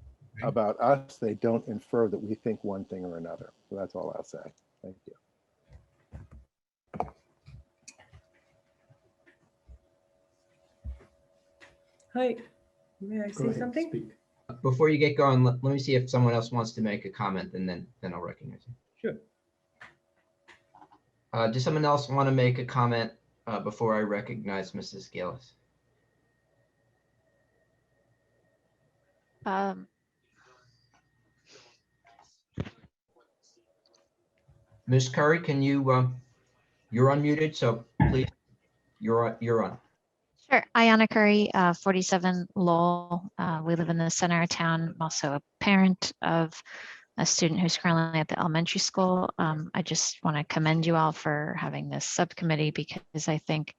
us, they don't infer that we think one thing or another. So that's all I'll say. Thank you. Hi, may I Go say ahead, something? speak. Before you get going, let me see if someone else wants to make a comment, and then I'll recognize you. Sure. Does someone else want to make a comment before I recognize Mrs. Gillis? Ms. Curry, can you, you're unmuted, so please, you're on. Sure. Ayana Curry, 47 Lowell. We live in the center of town. I'm also a parent of a student who's currently at the elementary school. I just want to commend you all for having this subcommittee, because I think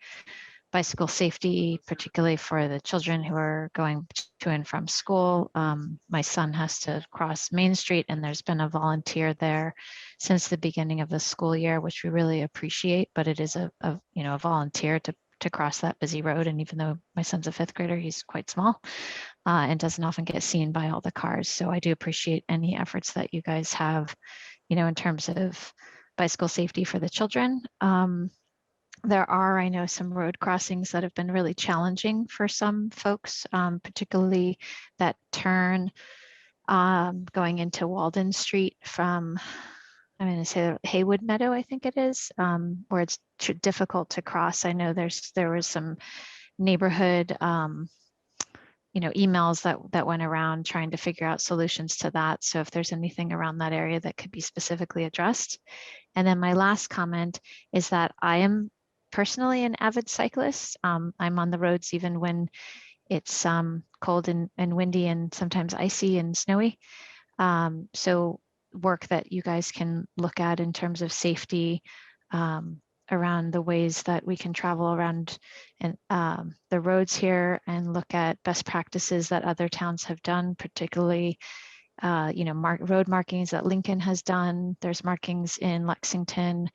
bicycle safety, particularly for the children who are going to and from school. My son has to cross Main Street, and there's been a volunteer there since the beginning of the school year, which we really appreciate, but it is a volunteer to cross that busy road. And even though my son's a 5th grader, he's quite small and doesn't often get seen by all the cars. So I do appreciate any efforts that you guys have, in terms of bicycle safety for the children. There are, I know, some road crossings that have been really challenging for some folks, particularly that turn going into Walden Street from, I'm going to say Haywood Meadow, I think it is, where it's difficult to cross. I know there was some neighborhood, emails that went around trying to figure out solutions to that. So if there's anything around that area that could be specifically addressed. And then my last comment is that I am personally an avid cyclist. I'm on the roads even when it's cold and windy and sometimes icy and snowy. So work that you guys can look at in terms of safety around the ways that we can travel around and the roads here, and look at best practices that other towns have done, particularly road markings that Lincoln has done. There's markings in Lexington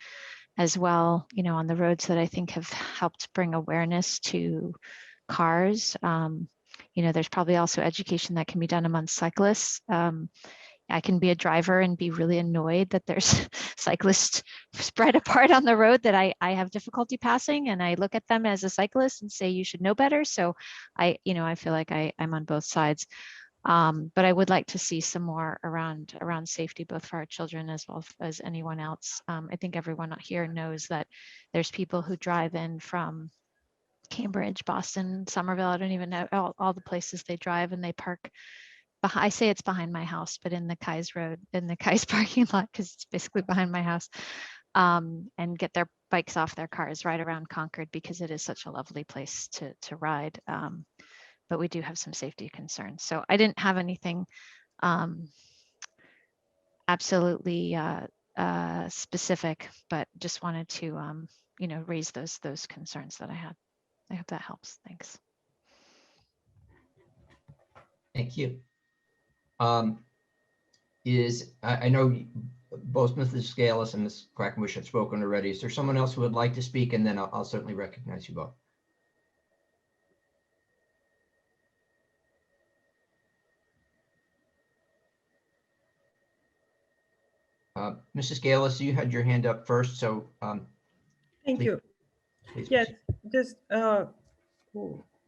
as well, on the roads that I think have helped bring awareness to cars. There's probably also education that can be done among cyclists. I can be a driver and be really annoyed that there's cyclists spread apart on the road that I have difficulty passing, and I look at them as a cyclist and say, you should know better. So I feel like I'm on both sides. But I would like to see some more around safety, both for our children as well as anyone else. I think everyone here knows that there's people who drive in from Cambridge, Boston, Somerville. I don't even know all the places they drive, and they park. I say it's behind my house, but in the Kai's Road, in the Kai's parking lot, because it's basically behind my house, and get their bikes off their cars right around Concord, because it is such a lovely place to ride. But we do have some safety concerns. So I didn't have anything absolutely specific, but just wanted to raise those concerns that I had. I hope that helps. Thanks. Thank you. I know both Mrs. Scalise and Ms. Quackenbush have spoken already. Is there someone else who would like to speak? And then I'll certainly recognize you both. Mrs. Scalise, you had your hand up first, so Thank you. please Yes, proceed. just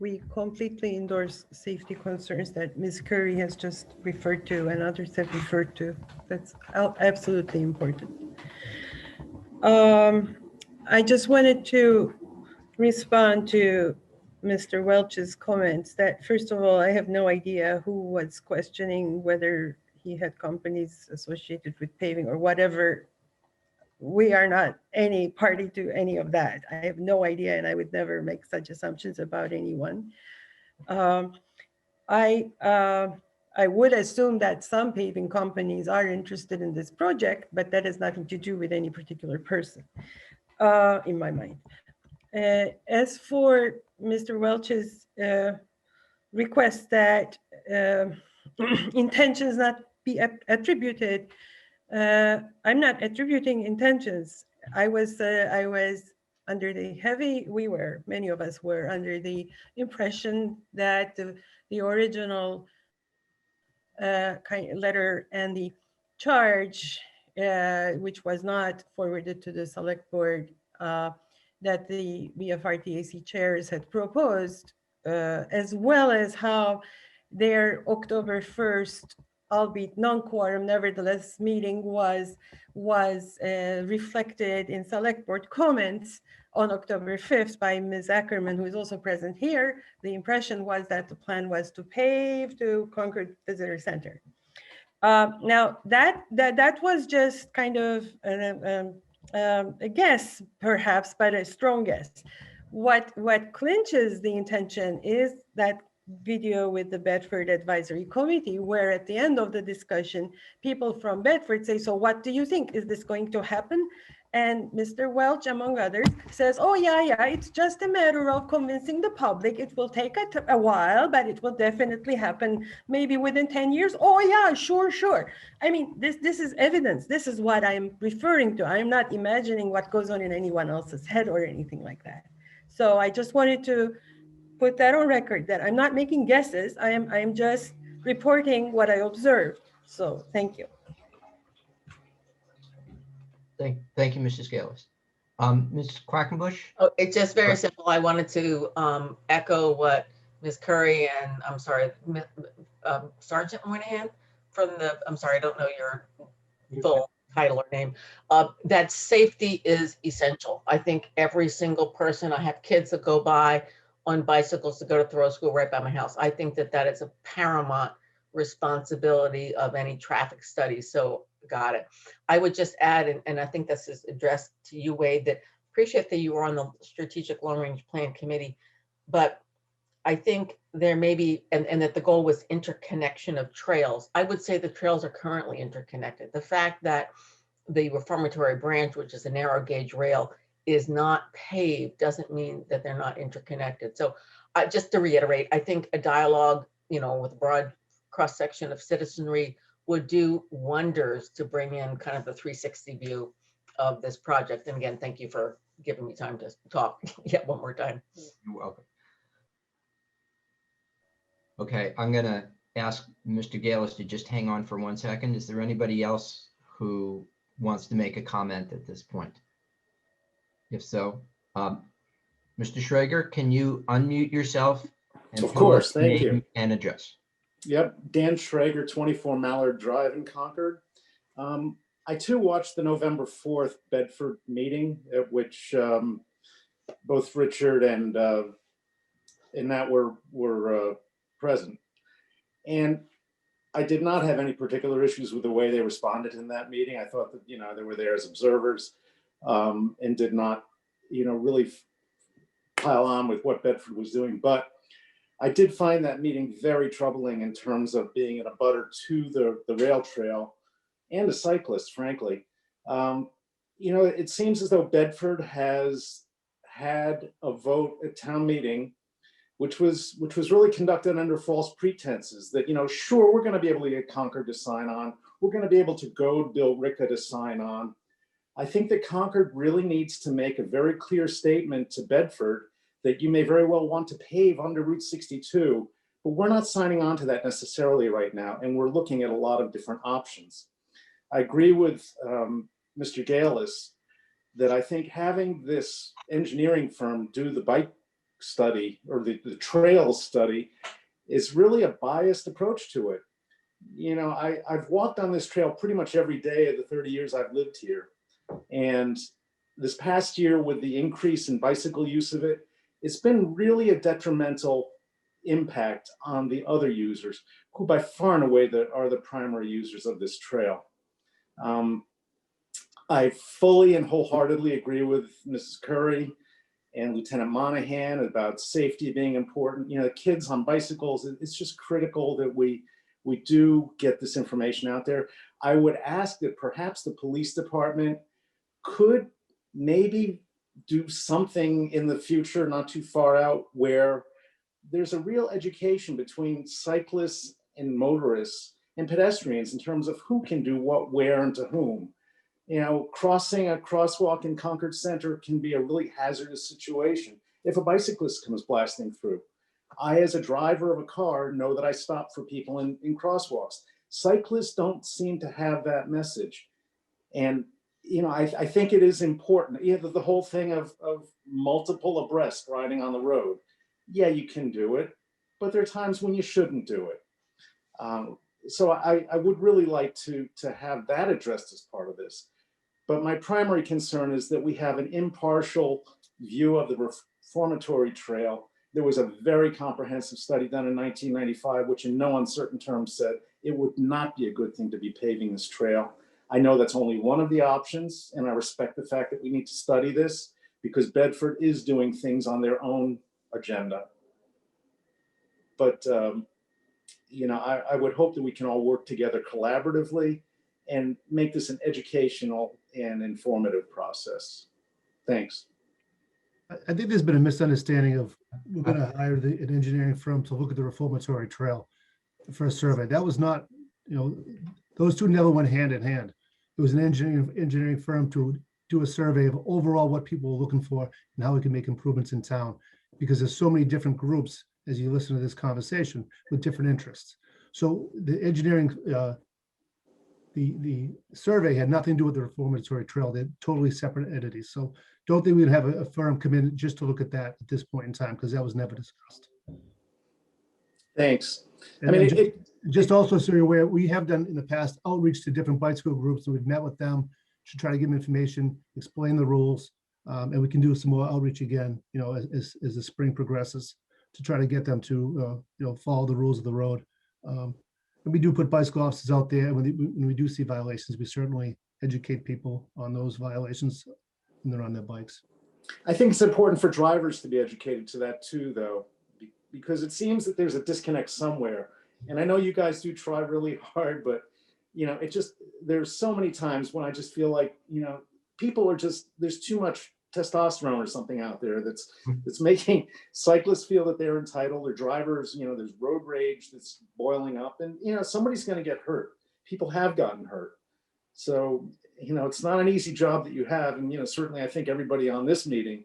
we completely endorse safety concerns that Ms. Curry has just referred to and others have referred to. That's absolutely important. I just wanted to respond to Mr. Welch's comments that, first of all, I have no idea who was questioning whether he had companies associated with paving or whatever. We are not any party to any of that. I have no idea, and I would never make such assumptions about anyone. I would assume that some paving companies are interested in this project, but that has nothing to do with any particular person, in my mind. As for Mr. Welch's request that intentions not be attributed, I'm not attributing intentions. I was under the many of us were under the impression that the original letter and the charge, which was not forwarded to the select board, that the BFRTAC chairs had proposed, as well as how their October 1st, albeit non-quorum, nevertheless, meeting was reflected in select board comments on October 5th by Ms. Ackerman, who is also present here. The impression was that the plan was to pave to Concord Visitor Center. Now that was just kind of a guess, perhaps, but a strong guess. What clinches the intention is that video with the Bedford Advisory Committee, where at the end of the discussion, people from Bedford say, so what do you think? Is this going to happen? And Mr. Welch, among others, says, oh, yeah, it's just a matter of convincing the public. It will take a while, but it will definitely happen maybe within 10 years. Oh, yeah, sure. I mean, this is evidence. This is what I'm referring to. I'm not imagining what goes on in anyone else's head or anything like that. So I just wanted to put that on record, that I'm not making guesses. I am just reporting what I observed. So thank you. Thank you, Mrs. Gales. Ms. Quackenbush? Oh, it's just very simple. I wanted to echo what Ms. Curry and I'm sorry, Sergeant Monahan from the, I'm sorry, I don't know your full title or name, that safety is essential. I think every single person, I have kids that go by on bicycles to go to throw school right by my house. I think that is a paramount responsibility of any traffic study. So got it. I would just add, and I think this is addressed to you, Wade, that appreciate that you were on the strategic long range plan committee, but I think there may be, and that the goal was interconnection of trails. I would say the trails are currently interconnected. The fact that the reformatory branch, which is a narrow gauge rail, is not paved doesn't mean that they're not interconnected. So just to reiterate, I think a dialogue, with a broad cross section of citizenry would do wonders to bring in kind of the 360 view of this project. And again, thank you for giving me time to talk yet one more time. You're welcome. Okay, I'm gonna ask Mr. Gales to just hang on for 1 second. Is there anybody else who wants to make a comment at this point? If so, Mr. Schrager, can you unmute yourself? And of course, thank thank you. And address. Yep, Dan Schrager, 24 Mallard Drive in Concord. I too watched the November 4th Bedford meeting at which both Richard and Nat were present. And I did not have any particular issues with the way they responded in that meeting. I thought that, they were there as observers and did not, really pile on with what Bedford was doing. But I did find that meeting very troubling in terms of being in a butter to the rail trail and a cyclist, frankly. It seems as though Bedford has had a vote at town meeting, which was really conducted under false pretenses that, sure, we're going to be able to get Concord to sign on. We're going to be able to goad Bill Ricca to sign on. I think that Concord really needs to make a very clear statement to Bedford that you may very well want to pave under Route 62, but we're not signing on to that necessarily right now, and we're looking at a lot of different options. I agree with Mr. Gales that I think having this engineering firm do the bike study or the trail study is really a biased approach to it. I've walked on this trail pretty much every day of the 30 years I've lived here. And this past year, with the increase in bicycle use of it, it's been really a detrimental impact on the other users, who by far and away are the primary users of this trail. I fully and wholeheartedly agree with Mrs. Curry and Lieutenant Monahan about safety being important. The kids on bicycles, it's just critical that we do get this information out there. I would ask that perhaps the police department could maybe do something in the future, not too far out, where there's a real education between cyclists and motorists and pedestrians in terms of who can do what, where, and to whom. You know, crossing a crosswalk in Concord Center can be a really hazardous situation if a bicyclist comes blasting through. I, as a driver of a car, know that I stop for people in crosswalks. Cyclists don't seem to have that message. And, you know, I think it is important. You know, the whole thing of multiple abreast riding on the road. Yeah, you can do it, but there are times when you shouldn't do it. So I would really like to have that addressed as part of this. But my primary concern is that we have an impartial view of the reformatory trail. There was a very comprehensive study done in 1995, which in no uncertain terms said it would not be a good thing to be paving this trail. I know that's only one of the options, and I respect the fact that we need to study this because Bedford is doing things on their own agenda. But, you know, I would hope that we can all work together collaboratively and make this an educational and informative process. Thanks. I think there's been a misunderstanding of we're going to hire an engineering firm to look at the reformatory trail for a survey. That was not, you know, those two never went hand in hand. It was an engineering firm to do a survey of overall what people were looking for and how we can make improvements in town, because there's so many different groups as you listen to this conversation with different interests. So the engineering, the survey had nothing to do with the reformatory trail. They're totally separate entities. So don't think we'd have a firm come in just to look at that at this point in time, because that was never discussed. Thanks. And I mean, just also so you're aware, we have done in the past outreach to different bicycle groups, and we've met with them to try to give them information, explain the rules, and we can do some more outreach again, you know, as the spring progresses, to try to get them to, you know, follow the rules of the road. And we do put bicycle officers out there, and when we do see violations, we certainly educate people on those violations when they're on their bikes. I think it's important for drivers to be educated to that too, though, because it seems that there's a disconnect somewhere. And I know you guys do try really hard, but, you know, it just, there's so many times when I just feel like, you know, people are just, there's too much testosterone or something out there that's making cyclists feel that they're entitled, or drivers, you know, there's road rage that's boiling up, and, you know, somebody's going to get hurt. People have gotten hurt. So, you know, it's not an easy job that you have. And, you know, certainly I think everybody on this meeting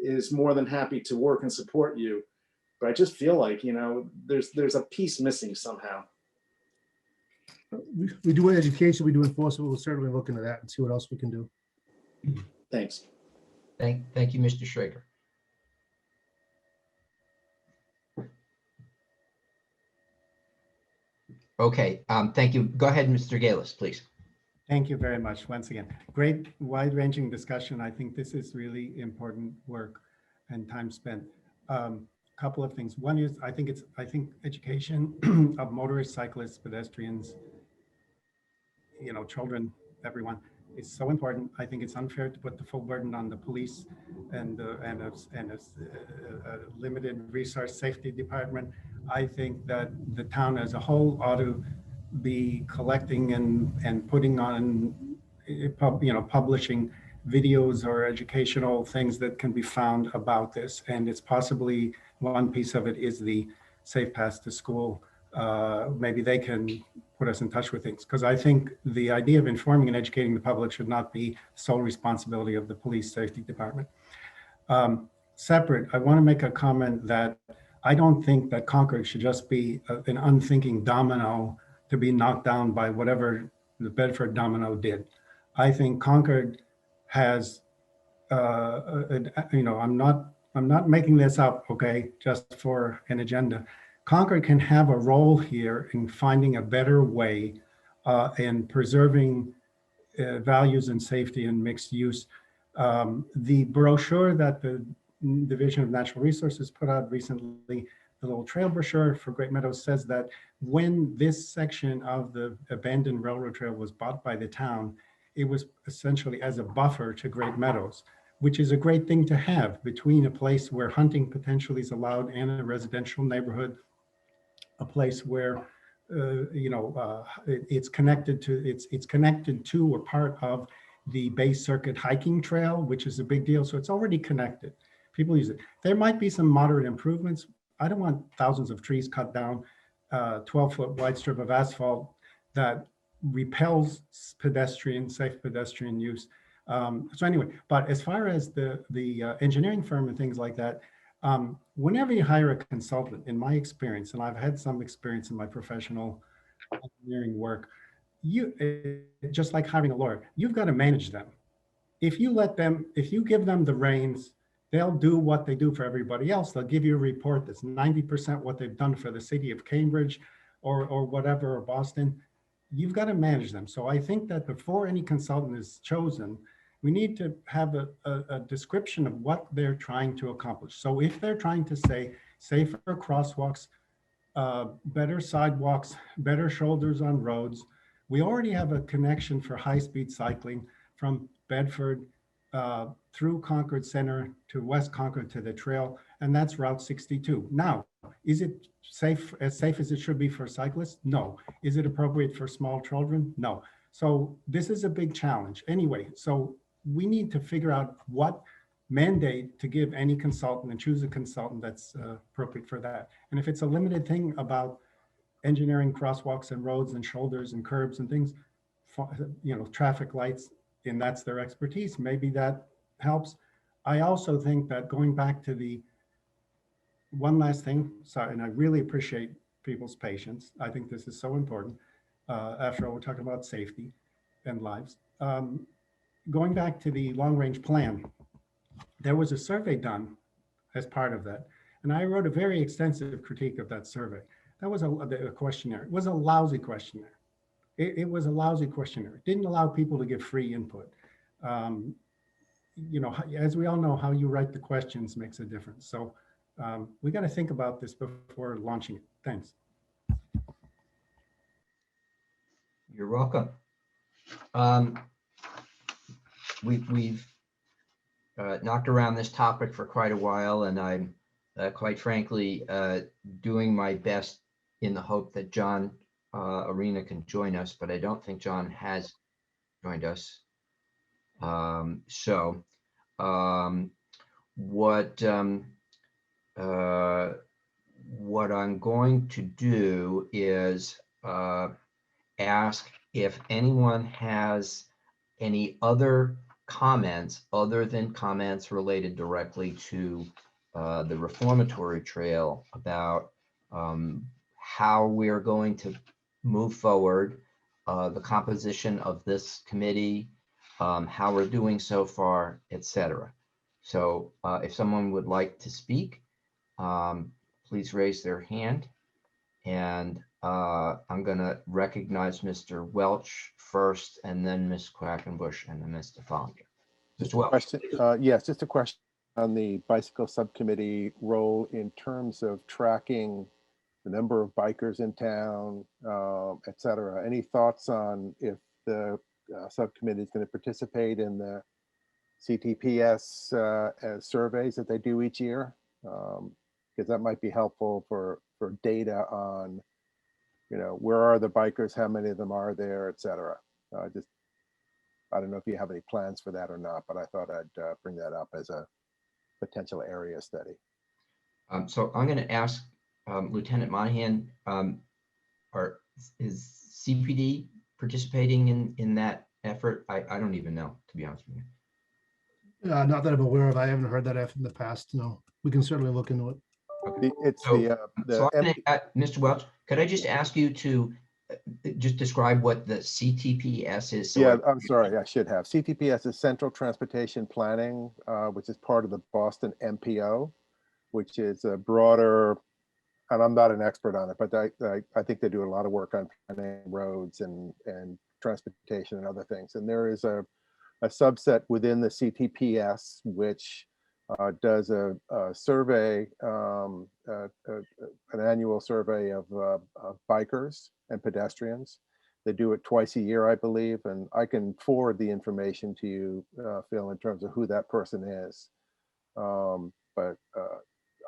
is more than happy to work and support you. But I just feel like, you know, there's a piece missing somehow. We do education, we do enforcement. We'll certainly look into that and see what else we can do. Thanks. Thank you, Mr. Schrager. Okay, thank you. Go ahead, Mr. Galis, please. Thank you very much once again. Great wide-ranging discussion. I think this is really important work and time spent. Couple of things. One is I think education of motorists, cyclists, pedestrians, you know, children, everyone is so important. I think it's unfair to put the full burden on the police and a limited resource safety department. I think that the town as a whole ought to be collecting and putting on, you know, publishing videos or educational things that can be found about this. And it's possibly one piece of it is the Safe Paths to School. Maybe they can put us in touch with things, because I think the idea of informing and educating the public should not be sole responsibility of the police safety department. Separate, I want to make a comment that I don't think that Concord should just be an unthinking domino to be knocked down by whatever the Bedford domino did. I think Concord has, you know, I'm not making this up, okay, just for an agenda. Concord can have a role here in finding a better way in preserving values and safety and mixed use. The brochure that the Division of Natural Resources put out recently, the little trail brochure for Great Meadows, says that when this section of the abandoned railroad trail was bought by the town, it was essentially as a buffer to Great Meadows, which is a great thing to have between a place where hunting potentially is allowed and a residential neighborhood, a place where you know, it's connected to or part of the Bay Circuit hiking trail, which is a big deal. So it's already connected. People use it. There might be some moderate improvements. I don't want thousands of trees cut down, 12-foot wide strip of asphalt that repels safe pedestrian use. So anyway, but as far as the engineering firm and things like that, whenever you hire a consultant, in my experience, and I've had some experience in my professional engineering work, just like hiring a lawyer, you've got to manage them. If you give them the reins, they'll do what they do for everybody else. They'll give you a report that's 90% what they've done for the city of Cambridge or whatever, or Boston. You've got to manage them. So I think that before any consultant is chosen, we need to have a description of what they're trying to accomplish. So if they're trying to say safer crosswalks, better sidewalks, better shoulders on roads, we already have a connection for high-speed cycling from Bedford through Concord Center to West Concord to the trail, and that's Route 62. Now, is it as safe as it should be for cyclists? No. Is it appropriate for small children? No. So this is a big challenge. Anyway, so we need to figure out what mandate to give any consultant and choose a consultant that's appropriate for that. And if it's a limited thing about engineering crosswalks and roads and shoulders and curbs and things, traffic lights, and that's their expertise, maybe that helps. I also think that going back to the one last thing, sorry, and I really appreciate people's patience. I think this is so important. After all, we're talking about safety and lives. Going back to the long-range plan, there was a survey done as part of that. And I wrote a very extensive critique of that survey. That was a questionnaire. It was a lousy questionnaire. It was a lousy questionnaire. It didn't allow people to give free input. As we all know, how you write the questions makes a difference. So we got to think about this before launching it. Thanks. You're welcome. We've knocked around this topic for quite a while, and I'm quite frankly doing my best in the hope that John Arena can join us, but I don't think John has joined us. What I'm going to do is ask if anyone has any other comments other than comments related directly to the reformatory trail about how we're going to move forward, the composition of this committee, how we're doing so far, etc. So if someone would like to speak, please raise their hand. And I'm going to recognize Mr. Welch first, and then Ms. Quackenbush, and then Mr. Follander. Mr. Welch. Question, yes, just a question on the bicycle subcommittee role in terms of tracking the number of bikers in town, et cetera. Any thoughts on if the subcommittee is going to participate in the CTPS surveys that they do each year? Because that might be helpful for data on, where are the bikers, how many of them are there, et cetera. I don't know if you have any plans for that or not, but I thought I'd bring that up as a potential area study. So I'm going to ask Lieutenant Monahan, is CPD participating in that effort? I don't even know, to be honest with you. Not that I'm aware of. I haven't heard that in the past. No, we can certainly look into it. Okay. Mr. Welch, could I just ask you to just describe what the CTPS is? Yeah, I'm sorry, I should have. CTPS is Central Transportation Planning, which is part of the Boston MPO, which is a broader, and I'm not an expert on it, but I think they do a lot of work on planning roads and transportation and other things. And there is a subset within the CTPS, which does a survey, an annual survey of bikers and pedestrians. They do it twice a year, I believe, and I can forward the information to you, Phil, in terms of who that person is. But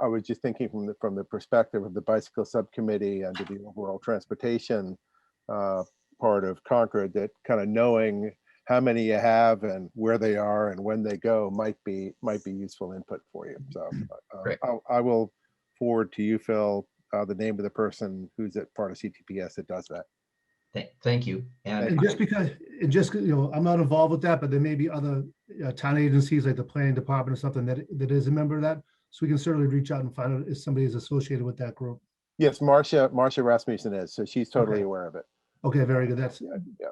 I was just thinking from the perspective of the bicycle subcommittee and the overall transportation part of Concord, that kind of knowing how many you have and where they are and when they go might be useful input for you. So I will forward to you, Phil, the name of the person who's at part of CTPS that does that. Thank you. And just because, I'm not involved with that, but there may be other town agencies like the planning department or something that is a member of that. So we can certainly reach out and find out if somebody is associated with that group. Yes, Marcia Rasmussen is, so she's totally Okay. aware of it. Okay, very good. That's Yeah.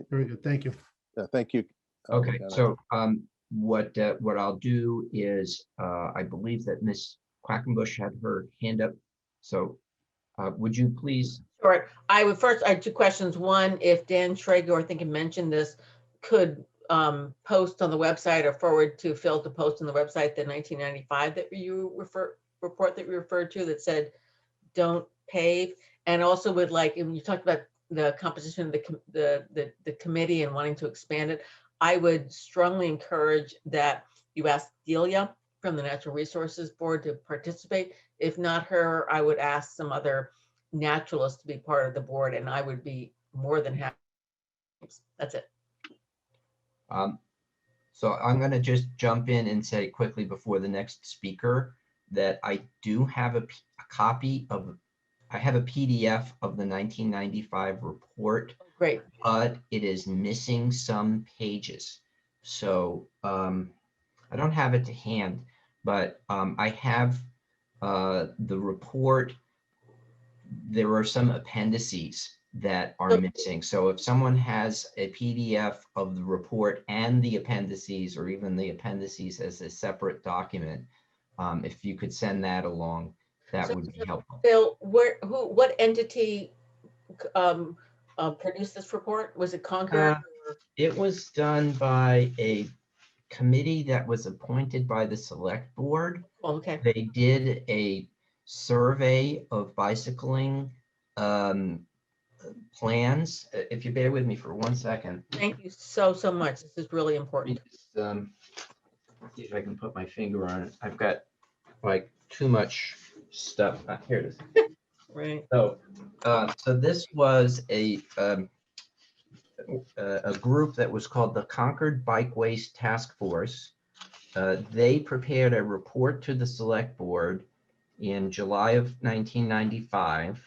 very good. Thank you. Thank you. Okay, McDonough. so what I'll do is I believe that Ms. Quackenbush had her hand up. So would you please? Sure. I had two questions. One, if Dan Traeger, I think he mentioned this, could post on the website or forward to Phil to post on the website the 1995 that report that we referred to that said don't pave, and also would like, and you talked about the composition of the committee and wanting to expand it. I would strongly encourage that you ask Delia from the Natural Resources Board to participate. If not her, I would ask some other naturalists to be part of the board, and I would be more than happy. That's it. So I'm going to just jump in and say quickly before the next speaker that I do have a copy of, I have a PDF of the 1995 report. Great. But it is missing some pages. So I don't have it to hand, but I have the report. There are some appendices that are missing. So if someone has a PDF of the report and the appendices, or even the appendices as a separate document, if you could send that along, that would be helpful. Bill, what entity produced this report? Was it Concord? It was done by a committee that was appointed by the select board. Okay. They did a survey of bicycling plans. If you bear with me for 1 second. Thank you so much. This is really important. See if I can put my finger on it. I've got like too much stuff. Here it is. Right. So, so this was a group that was called the Concord Bikeways Task Force. They prepared a report to the select board in July of 1995.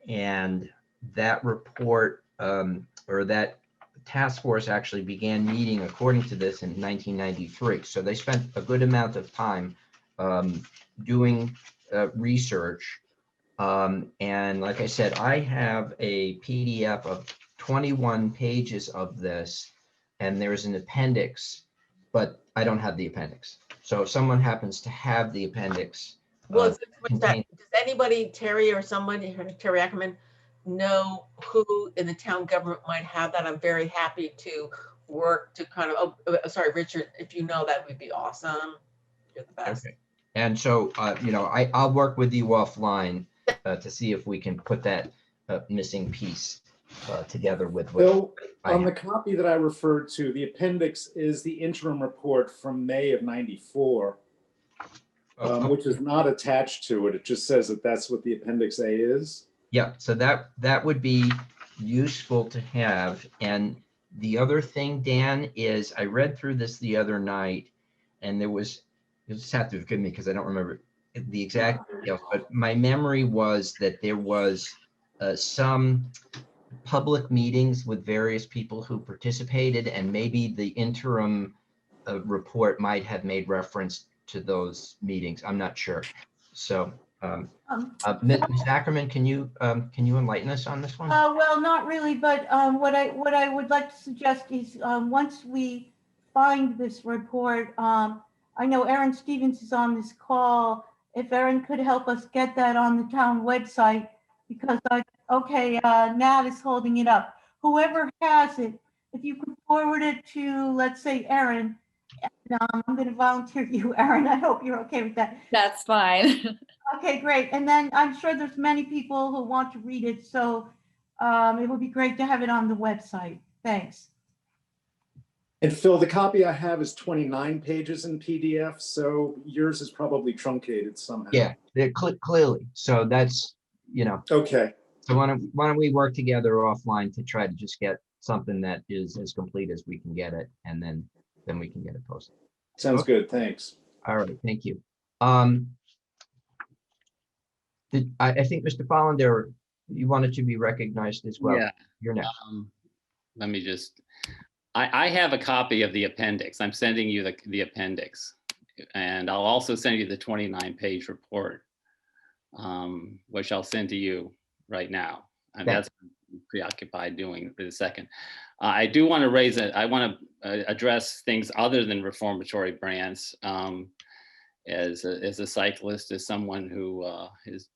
And that report, or that task force actually began meeting according to this in 1993. So they spent a good amount of time doing research. And like I said, I have a PDF of 21 pages of this, and there's an appendix, but I don't have the appendix. So if someone happens to have the appendix, Well, does anybody, Terry or somebody, Terry Ackerman, know who in the town government might have that? I'm very happy to work to kind of, sorry, Richard, if you know, that would be awesome. You're the best. Okay. And so, I'll work with you offline to see if we can put that missing piece together with what Bill, I on the have. copy that I referred to, the appendix is the interim report from May of '94, which is not attached to it. It just says that that's what the Appendix A is. Yeah, so that would be useful to have. And the other thing, Dan, is I read through this the other night, and there was, you just have to forgive me because I don't remember the exact details, but my memory was that there was some public meetings with various people who participated, and maybe the interim report might have made reference to those meetings. I'm not sure. So, Ms. Ackerman, can you enlighten us on this one? Well, not really, but what I would like to suggest is once we find this report, I know Erin Stevens is on this call. If Erin could help us get that on the town website, because Nat is holding it up. Whoever has it, if you could forward it to, let's say, Erin, and, I'm going to volunteer you, Erin. I hope you're okay with that. That's fine. Okay, great. And then I'm sure there's many people who want to read it, so it would be great to have it on the website. Thanks. And Phil, the copy I have is 29 pages in PDF, so yours is probably truncated somehow. Yeah, they're clearly. So that's, Okay. So why don't we work together offline to try to just get something that is as complete as we can get it, and then we can get it posted. Sounds good. Thanks. All right, thank you. I think Mr. Follender you wanted to be recognized as well. Yeah. You're next. Let me just, I have a copy of the appendix. I'm sending you the appendix. And I'll also send you the 29-page report, which I'll send to you right now. And that's what I'm preoccupied doing for the second. I do want to raise it. I want to address things other than reformatory brands. As a cyclist, as someone who has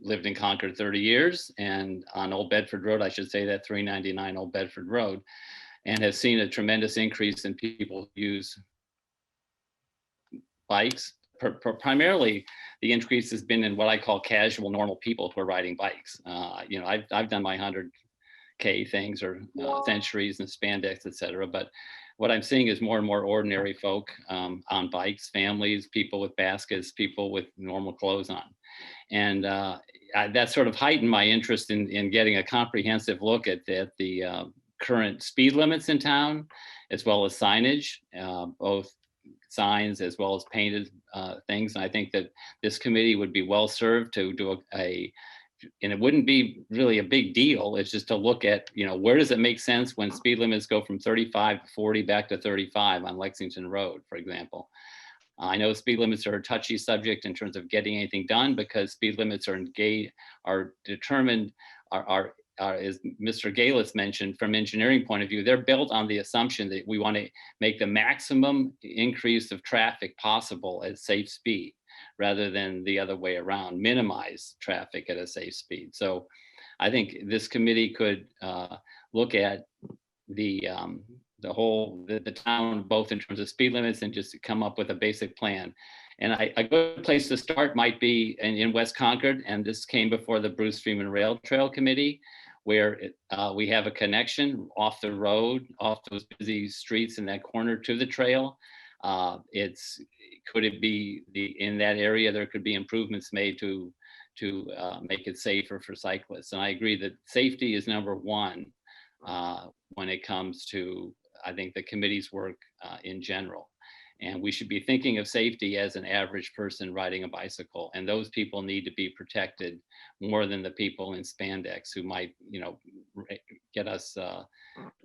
lived in Concord 30 years and on Old Bedford Road, I should say that 399 Old Bedford Road, and has seen a tremendous increase in people who use bikes. Primarily, the increase has been in what I call casual, normal people who are riding bikes. You know, I've done my 100K things or centuries and spandex, etc. But what I'm seeing is more and more ordinary folk on bikes, families, people with baskets, people with normal clothes on. And that sort of heightened my interest in getting a comprehensive look at the current speed limits in town, as well as signage, both signs as well as painted things. And I think that this committee would be well served to do and it wouldn't be really a big deal. It's just to look at, you know, where does it make sense when speed limits go from 35 to 40 back to 35 on Lexington Road, for example. I know speed limits are a touchy subject in terms of getting anything done, because speed limits are determined, as Mr. Galis mentioned, from engineering point of view, they're built on the assumption that we want to make the maximum increase of traffic possible at safe speed, rather than the other way around, minimize traffic at a safe speed. So I think this committee could look at the town, both in terms of speed limits and just come up with a basic plan. And a good place to start might be in West Concord, and this came before the Bruce Freeman Rail Trail Committee, where we have a connection off the road, off those busy streets in that corner to the trail. Could it be in that area, there could be improvements made to make it safer for cyclists. And I agree that safety is number one when it comes to, I think, the committee's work in general. And we should be thinking of safety as an average person riding a bicycle. And those people need to be protected more than the people in spandex who might, you know, get us a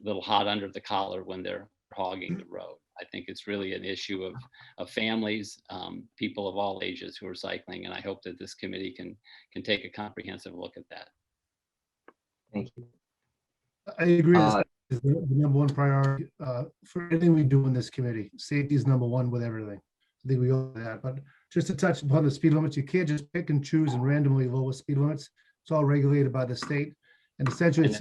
little hot under the collar when they're hogging the road. I think it's really an issue of families, people of all ages who are cycling. And I hope that this committee can take a comprehensive look at that. Thank you. I agree. This is the number one priority for anything we do in this committee. Safety is number one with everything. I think we all know that. But just to touch upon the speed limits, you can't just pick and choose and randomly lower speed limits. It's all regulated by the state. And essentially, it's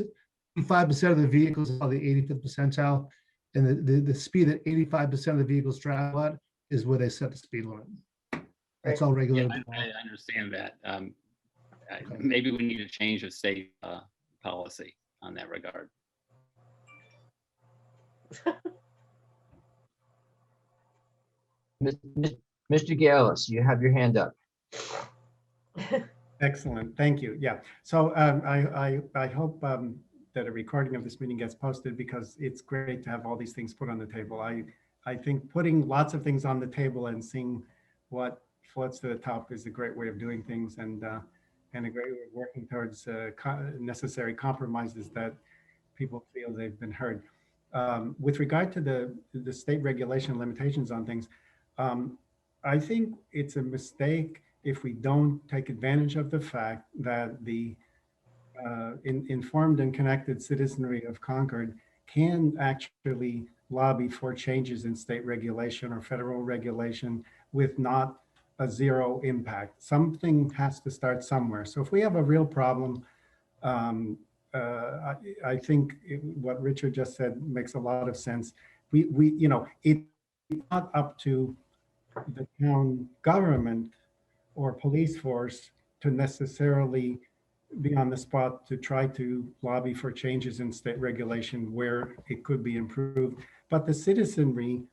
5% of the vehicles are the 85th percentile. And the speed that 85% of the vehicles travel at is where they set the speed limit. That's all regulated. Yeah, I understand that. Maybe we need a change of state policy on that regard. Mr. Gales, you have your hand up. Excellent, thank you. Yeah, so I hope that a recording of this meeting gets posted, because it's great to have all these things put on the table. I think putting lots of things on the table and seeing what floats to the top is a great way of doing things, and a great way of working towards necessary compromises that people feel they've been heard. With regard to the state regulation limitations on things, I think it's a mistake if we don't take advantage of the fact that the informed and connected citizenry of Concord can actually lobby for changes in state regulation or federal regulation with not a zero impact. Something has to start somewhere. So if we have a real problem, I think what Richard just said makes a lot of sense. You know, it's not up to the town government or police force to necessarily be on the spot to try to lobby for changes in state regulation where it could be improved. But the citizenry,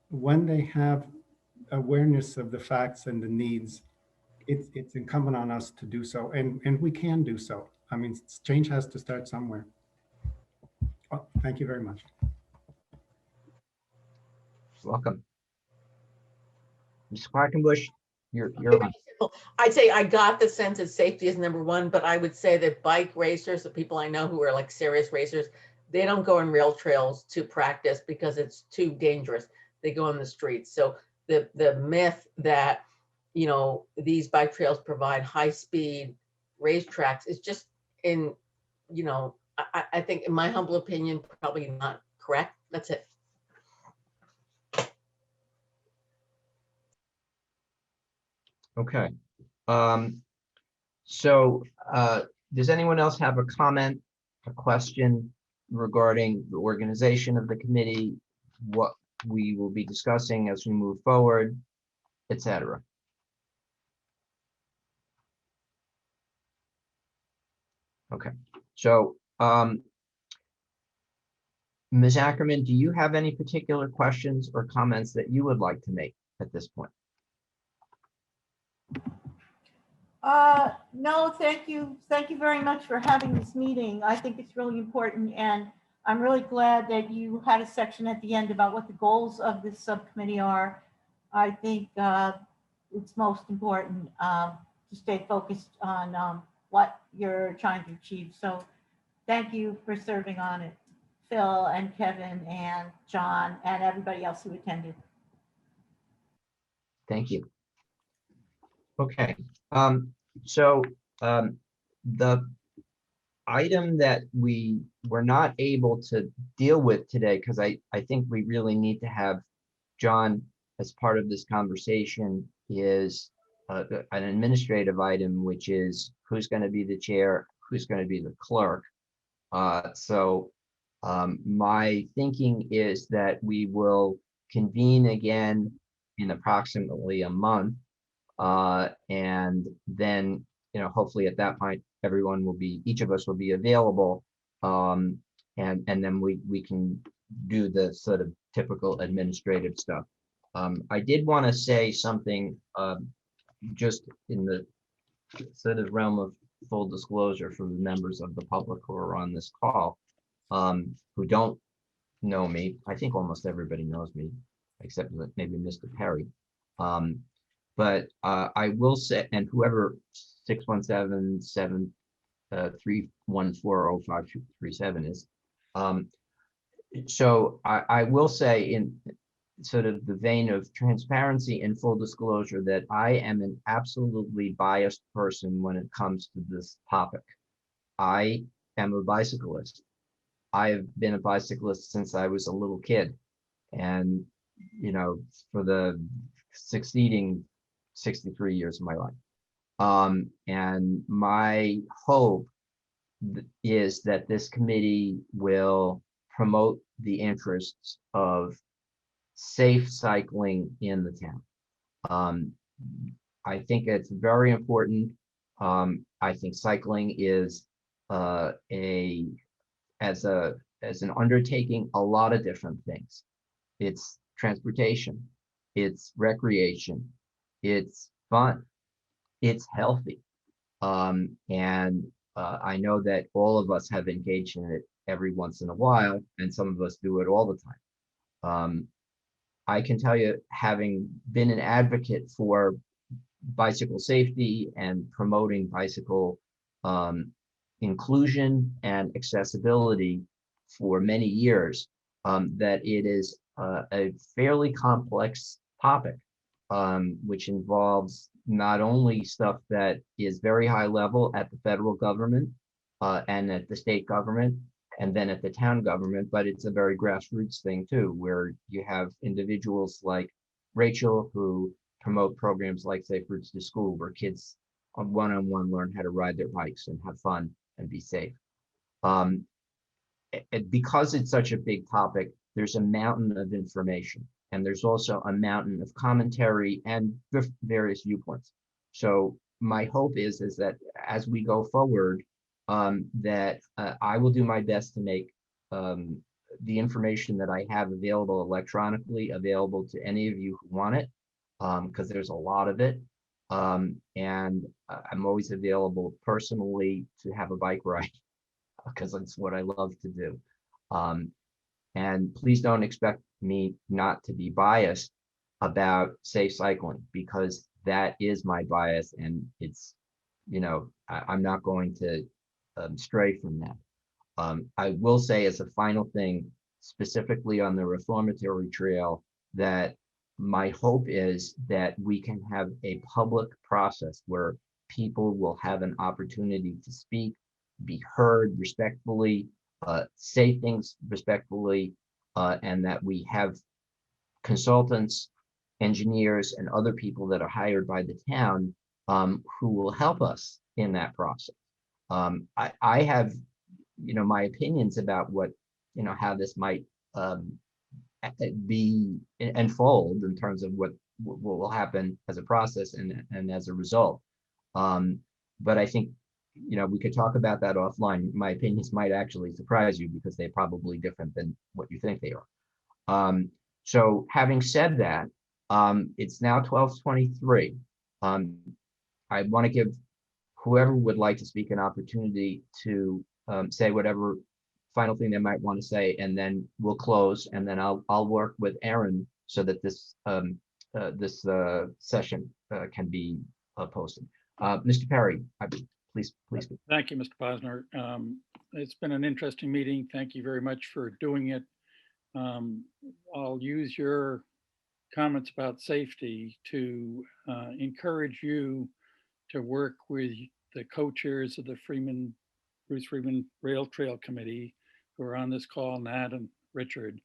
when they have awareness of the facts and the needs, it's incumbent on us to do so, and we can do so. I mean, change has to start somewhere. Oh, thank you very much. Welcome. Ms. Quackenbush, you're on. I'd say I got the sense that safety is number one, but I would say that bike racers, the people I know who are like serious racers, they don't go on rail trails to practice because it's too dangerous. They go on the streets. So the myth that, you know, these bike trails provide high speed racetracks is just in, you know, I think in my humble opinion, probably not correct. That's it. Okay. So does anyone else have a comment, a question regarding the organization of the committee, what we will be discussing as we move forward, etc.? Okay, so Ms. Ackerman, do you have any particular questions or comments that you would like to make at this point? No, thank you. Thank you very much for having this meeting. I think it's really important, and I'm really glad that you had a section at the end about what the goals of this subcommittee are. I think it's most important to stay focused on what you're trying to achieve. So thank you for serving on it, Phil and Kevin and John and everybody else who attended. Thank you. Okay, so the item that we were not able to deal with today, because I think we really need to have John as part of this conversation, is an administrative item, which is who's going to be the chair, who's going to be the clerk. So my thinking is that we will convene again in approximately a month. And then, you know, hopefully at that point, everyone will be, each of us will be available. And then we can do the sort of typical administrative stuff. I did want to say something just in the sort of realm of full disclosure for the members of the public who are on this call, who don't know me. I think almost everybody knows me, except maybe Mr. Perry. But I will say, and whoever 617-314-0537 is. So I will say, in sort of the vein of transparency and full disclosure, that I am an absolutely biased person when it comes to this topic. I am a bicyclist. I've been a bicyclist since I was a little kid. And, you know, for the succeeding 63 years of my life. And my hope is that this committee will promote the interests of safe cycling in the town. I think it's very important. I think cycling is as an undertaking, a lot of different things. It's transportation, it's recreation, it's fun, it's healthy. And I know that all of us have engaged in it every once in a while, and some of us do it all the time. I can tell you, having been an advocate for bicycle safety and promoting bicycle inclusion and accessibility for many years, that it is a fairly complex topic, which involves not only stuff that is very high level at the federal government and at the state government, and then at the town government, but it's a very grassroots thing too, where you have individuals like Rachel who promote programs like Safe Routes to School, where kids one-on-one learn how to ride their bikes and have fun and be safe. Because it's such a big topic, there's a mountain of information, and there's also a mountain of commentary and various viewpoints. So my hope is that as we go forward, that I will do my best to make the information that I have available electronically available to any of you who want it, because there's a lot of it. And I'm always available personally to have a bike ride, because it's what I love to do. And please don't expect me not to be biased about safe cycling, because that is my bias, and it's, I'm not going to stray from that. I will say as a final thing, specifically on the reformatory trail, that my hope is that we can have a public process where people will have an opportunity to speak, be heard respectfully, say things respectfully, and that we have consultants, engineers, and other people that are hired by the town who will help us in that process. I have, my opinions about what, how this might be unfold in terms of what will happen as a process and as a result. But I think, we could talk about that offline. My opinions might actually surprise you because they're probably different than what you think they are. So having said that, it's now 12:23. I want to give whoever would like to speak an opportunity to say whatever final thing they might want to say, and then we'll close, and then I'll work with Aaron so that this session can be posted. Mr. Perry, please. Thank you, Mr. Posner. It's been an interesting meeting. Thank you very much for doing it. I'll use your comments about safety to encourage you to work with the co-chairs of the Bruce Freeman Rail Trail Committee who are on this call, Nat and Richard.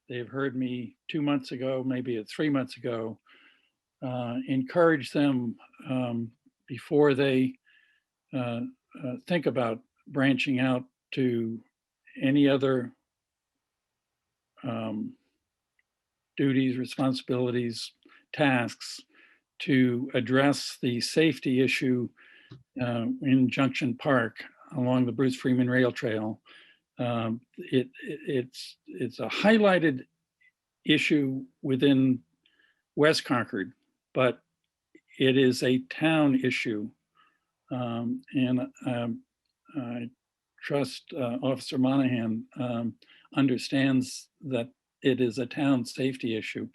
They've heard me 2 months ago, maybe 3 months ago, encourage them before they think about branching out to any other duties, responsibilities, tasks to address the safety issue in Junction Park along the Bruce Freeman Rail Trail. It's a highlighted issue within West Concord, but it is a town issue. And I trust Officer Monahan understands that it is a town safety issue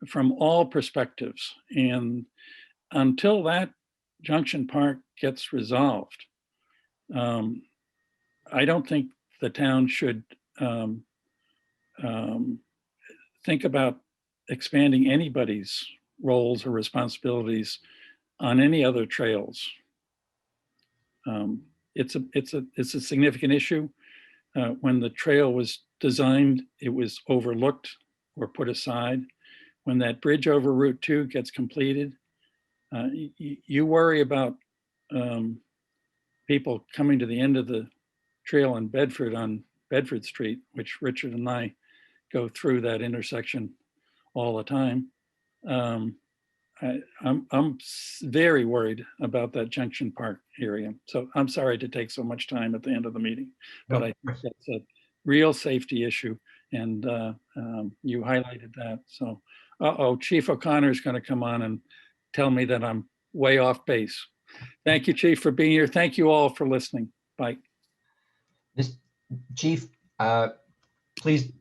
from all perspectives. And until that Junction Park gets resolved, I don't think the town should think about expanding anybody's roles or responsibilities on any other trails. It's a significant issue. When the trail was designed, it was overlooked or put aside. When that bridge over Route 2 gets completed, you worry about people coming to the end of the trail in Bedford on Bedford Street, which Richard and I go through that intersection all the time. I'm very worried about that Junction Park area. So I'm sorry to take so much time at the end of the meeting, but I think that's a real safety issue, and you highlighted that. So, Chief O'Connor is going to come on and tell me that I'm way off base. Thank you, Chief, for being here. Thank you all for listening. Bye. Chief, please.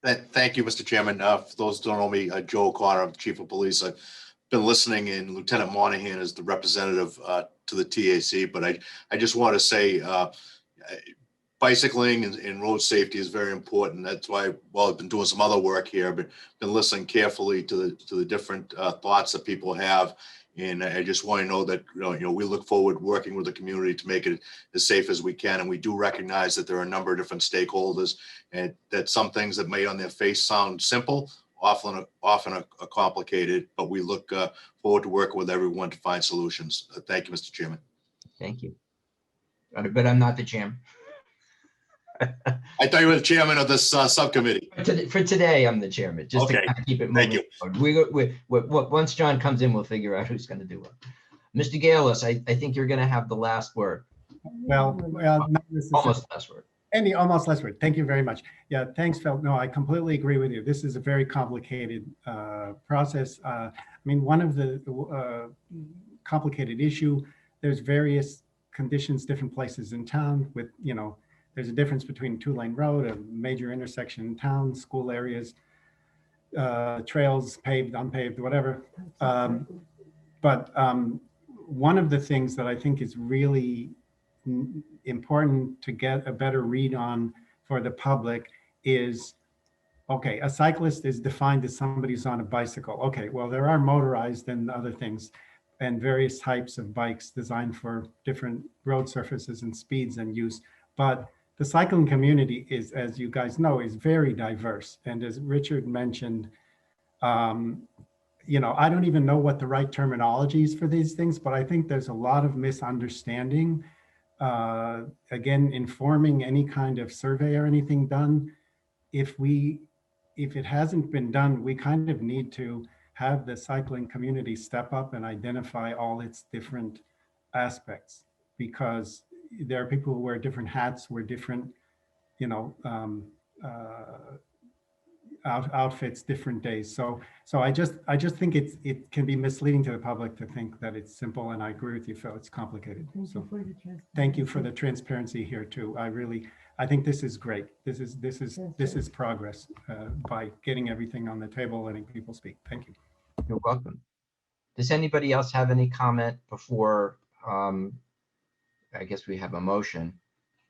Thank you, Mr. Chairman. For those who don't know me, Joe O'Connor, I'm the Chief of Police. I've been listening, and Lieutenant Monahan is the representative to the TAC, but I just want to say bicycling and road safety is very important. That's why, well, I've been doing some other work here, but been listening carefully to the different thoughts that people have. And I just want to know that, we look forward working with the community to make it as safe as we can. And we do recognize that there are a number of different stakeholders, and that some things that may on their face sound simple, often are complicated, but we look forward to working with everyone to find solutions. Thank you, Mr. Chairman. Thank you. But I'm not the chairman. I thought you were the chairman of this subcommittee. For today, I'm the chairman, just to kind of keep it moving. Thank you. Once John comes in, we'll figure out who's going to do what. Mr. Galis, I think you're going to have the last word. Well, almost last word. Almost last word. Thank you very much. Yeah, thanks, Phil. No, I completely agree with you. This is a very complicated process. I mean, one of the complicated issue, there's various conditions, different places in town with, there's a difference between 2-lane road, a major intersection in town, school areas. trails, paved, unpaved, whatever. But one of the things that I think is really important to get a better read on for the public is, okay, a cyclist is defined as somebody who's on a bicycle. Okay, well, there are motorized and other things and various types of bikes designed for different road surfaces and speeds and use. But the cycling community is, as you guys know, is very diverse. And as Richard mentioned, you know, I don't even know what the right terminology is for these things, but I think there's a lot of misunderstanding. Again, informing any kind of survey or anything done, if it hasn't been done, we kind of need to have the cycling community step up and identify all its different aspects, because there are people who wear different hats, wear different, you know, outfits different days. So I just think it can be misleading to the public to think that it's simple, and I agree with you, Phil, it's complicated. So thank you for the transparency here too. I think this is great. This is progress by getting everything on the table, letting people speak. Thank you. You're welcome. Does anybody else have any comment before, I guess we have a motion?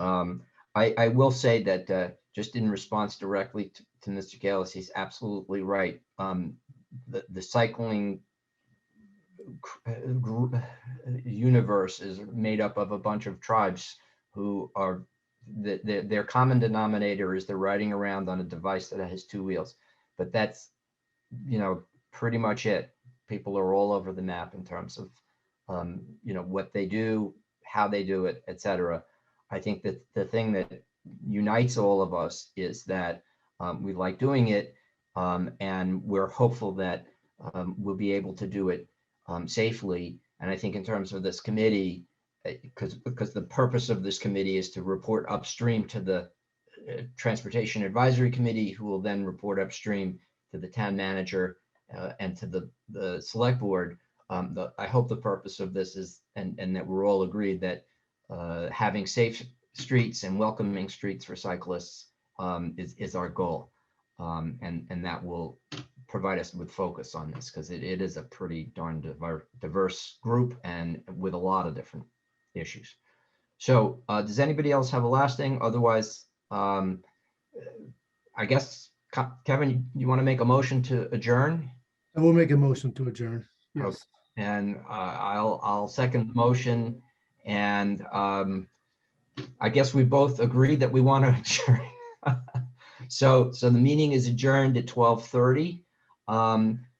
I will say that just in response directly to Mr. Gales, he's absolutely right. The cycling universe is made up of a bunch of tribes who are, their common denominator is they're riding around on a device that has two wheels. But that's, you know, pretty much it. People are all over the map in terms of, you know, what they do, how they do it, etc. I think that the thing that unites all of us is that we like doing it, and we're hopeful that we'll be able to do it safely. And I think in terms of this committee, because the purpose of this committee is to report upstream to the Transportation Advisory Committee, who will then report upstream to the town manager and to the select board. I hope the purpose of this is, and that we're all agreed that having safe streets and welcoming streets for cyclists is our goal. And that will provide us with focus on this, because it is a pretty darn diverse group and with a lot of different issues. So does anybody else have a last thing? Otherwise, I guess, Kevin, you want to make a motion to adjourn? I will make a motion to adjourn. Yes. Okay. And I'll second the motion. And I guess we both agree that we want to adjourn. So the meeting is adjourned at 12:30.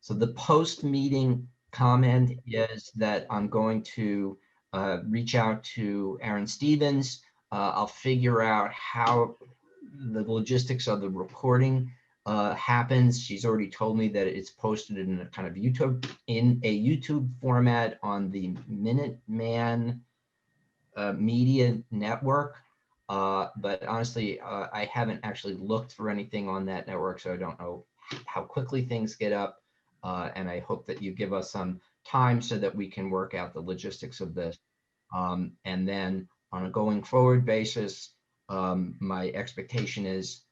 So the post-meeting comment is that I'm going to reach out to Aaron Stevens. I'll figure out how the logistics of the recording happens. She's already told me that it's posted in a kind of YouTube format on the Minuteman Media Network. But honestly, I haven't actually looked for anything on that network, so I don't know how quickly things get up. And I hope that you give us some time so that we can work out the logistics of this. And then on a going forward basis, my expectation is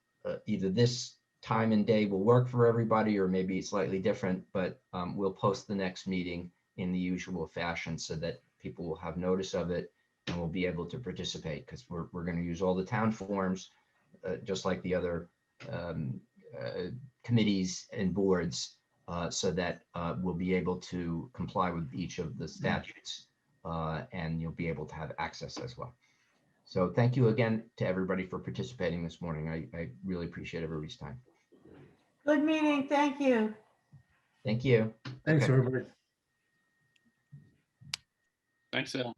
either this time and day will work for everybody, or maybe slightly different, but we'll post the next meeting in the usual fashion so that people will have notice of it and will be able to participate, because we're going to use all the town forms, just like the other committees and boards, so that we'll be able to comply with each of the statutes, and you'll be able to have access as well. So thank you again to everybody for participating this morning. I really appreciate everybody's time. Good meeting. Thank you. Thank you. Thanks, Okay. everybody. Thanks, Al.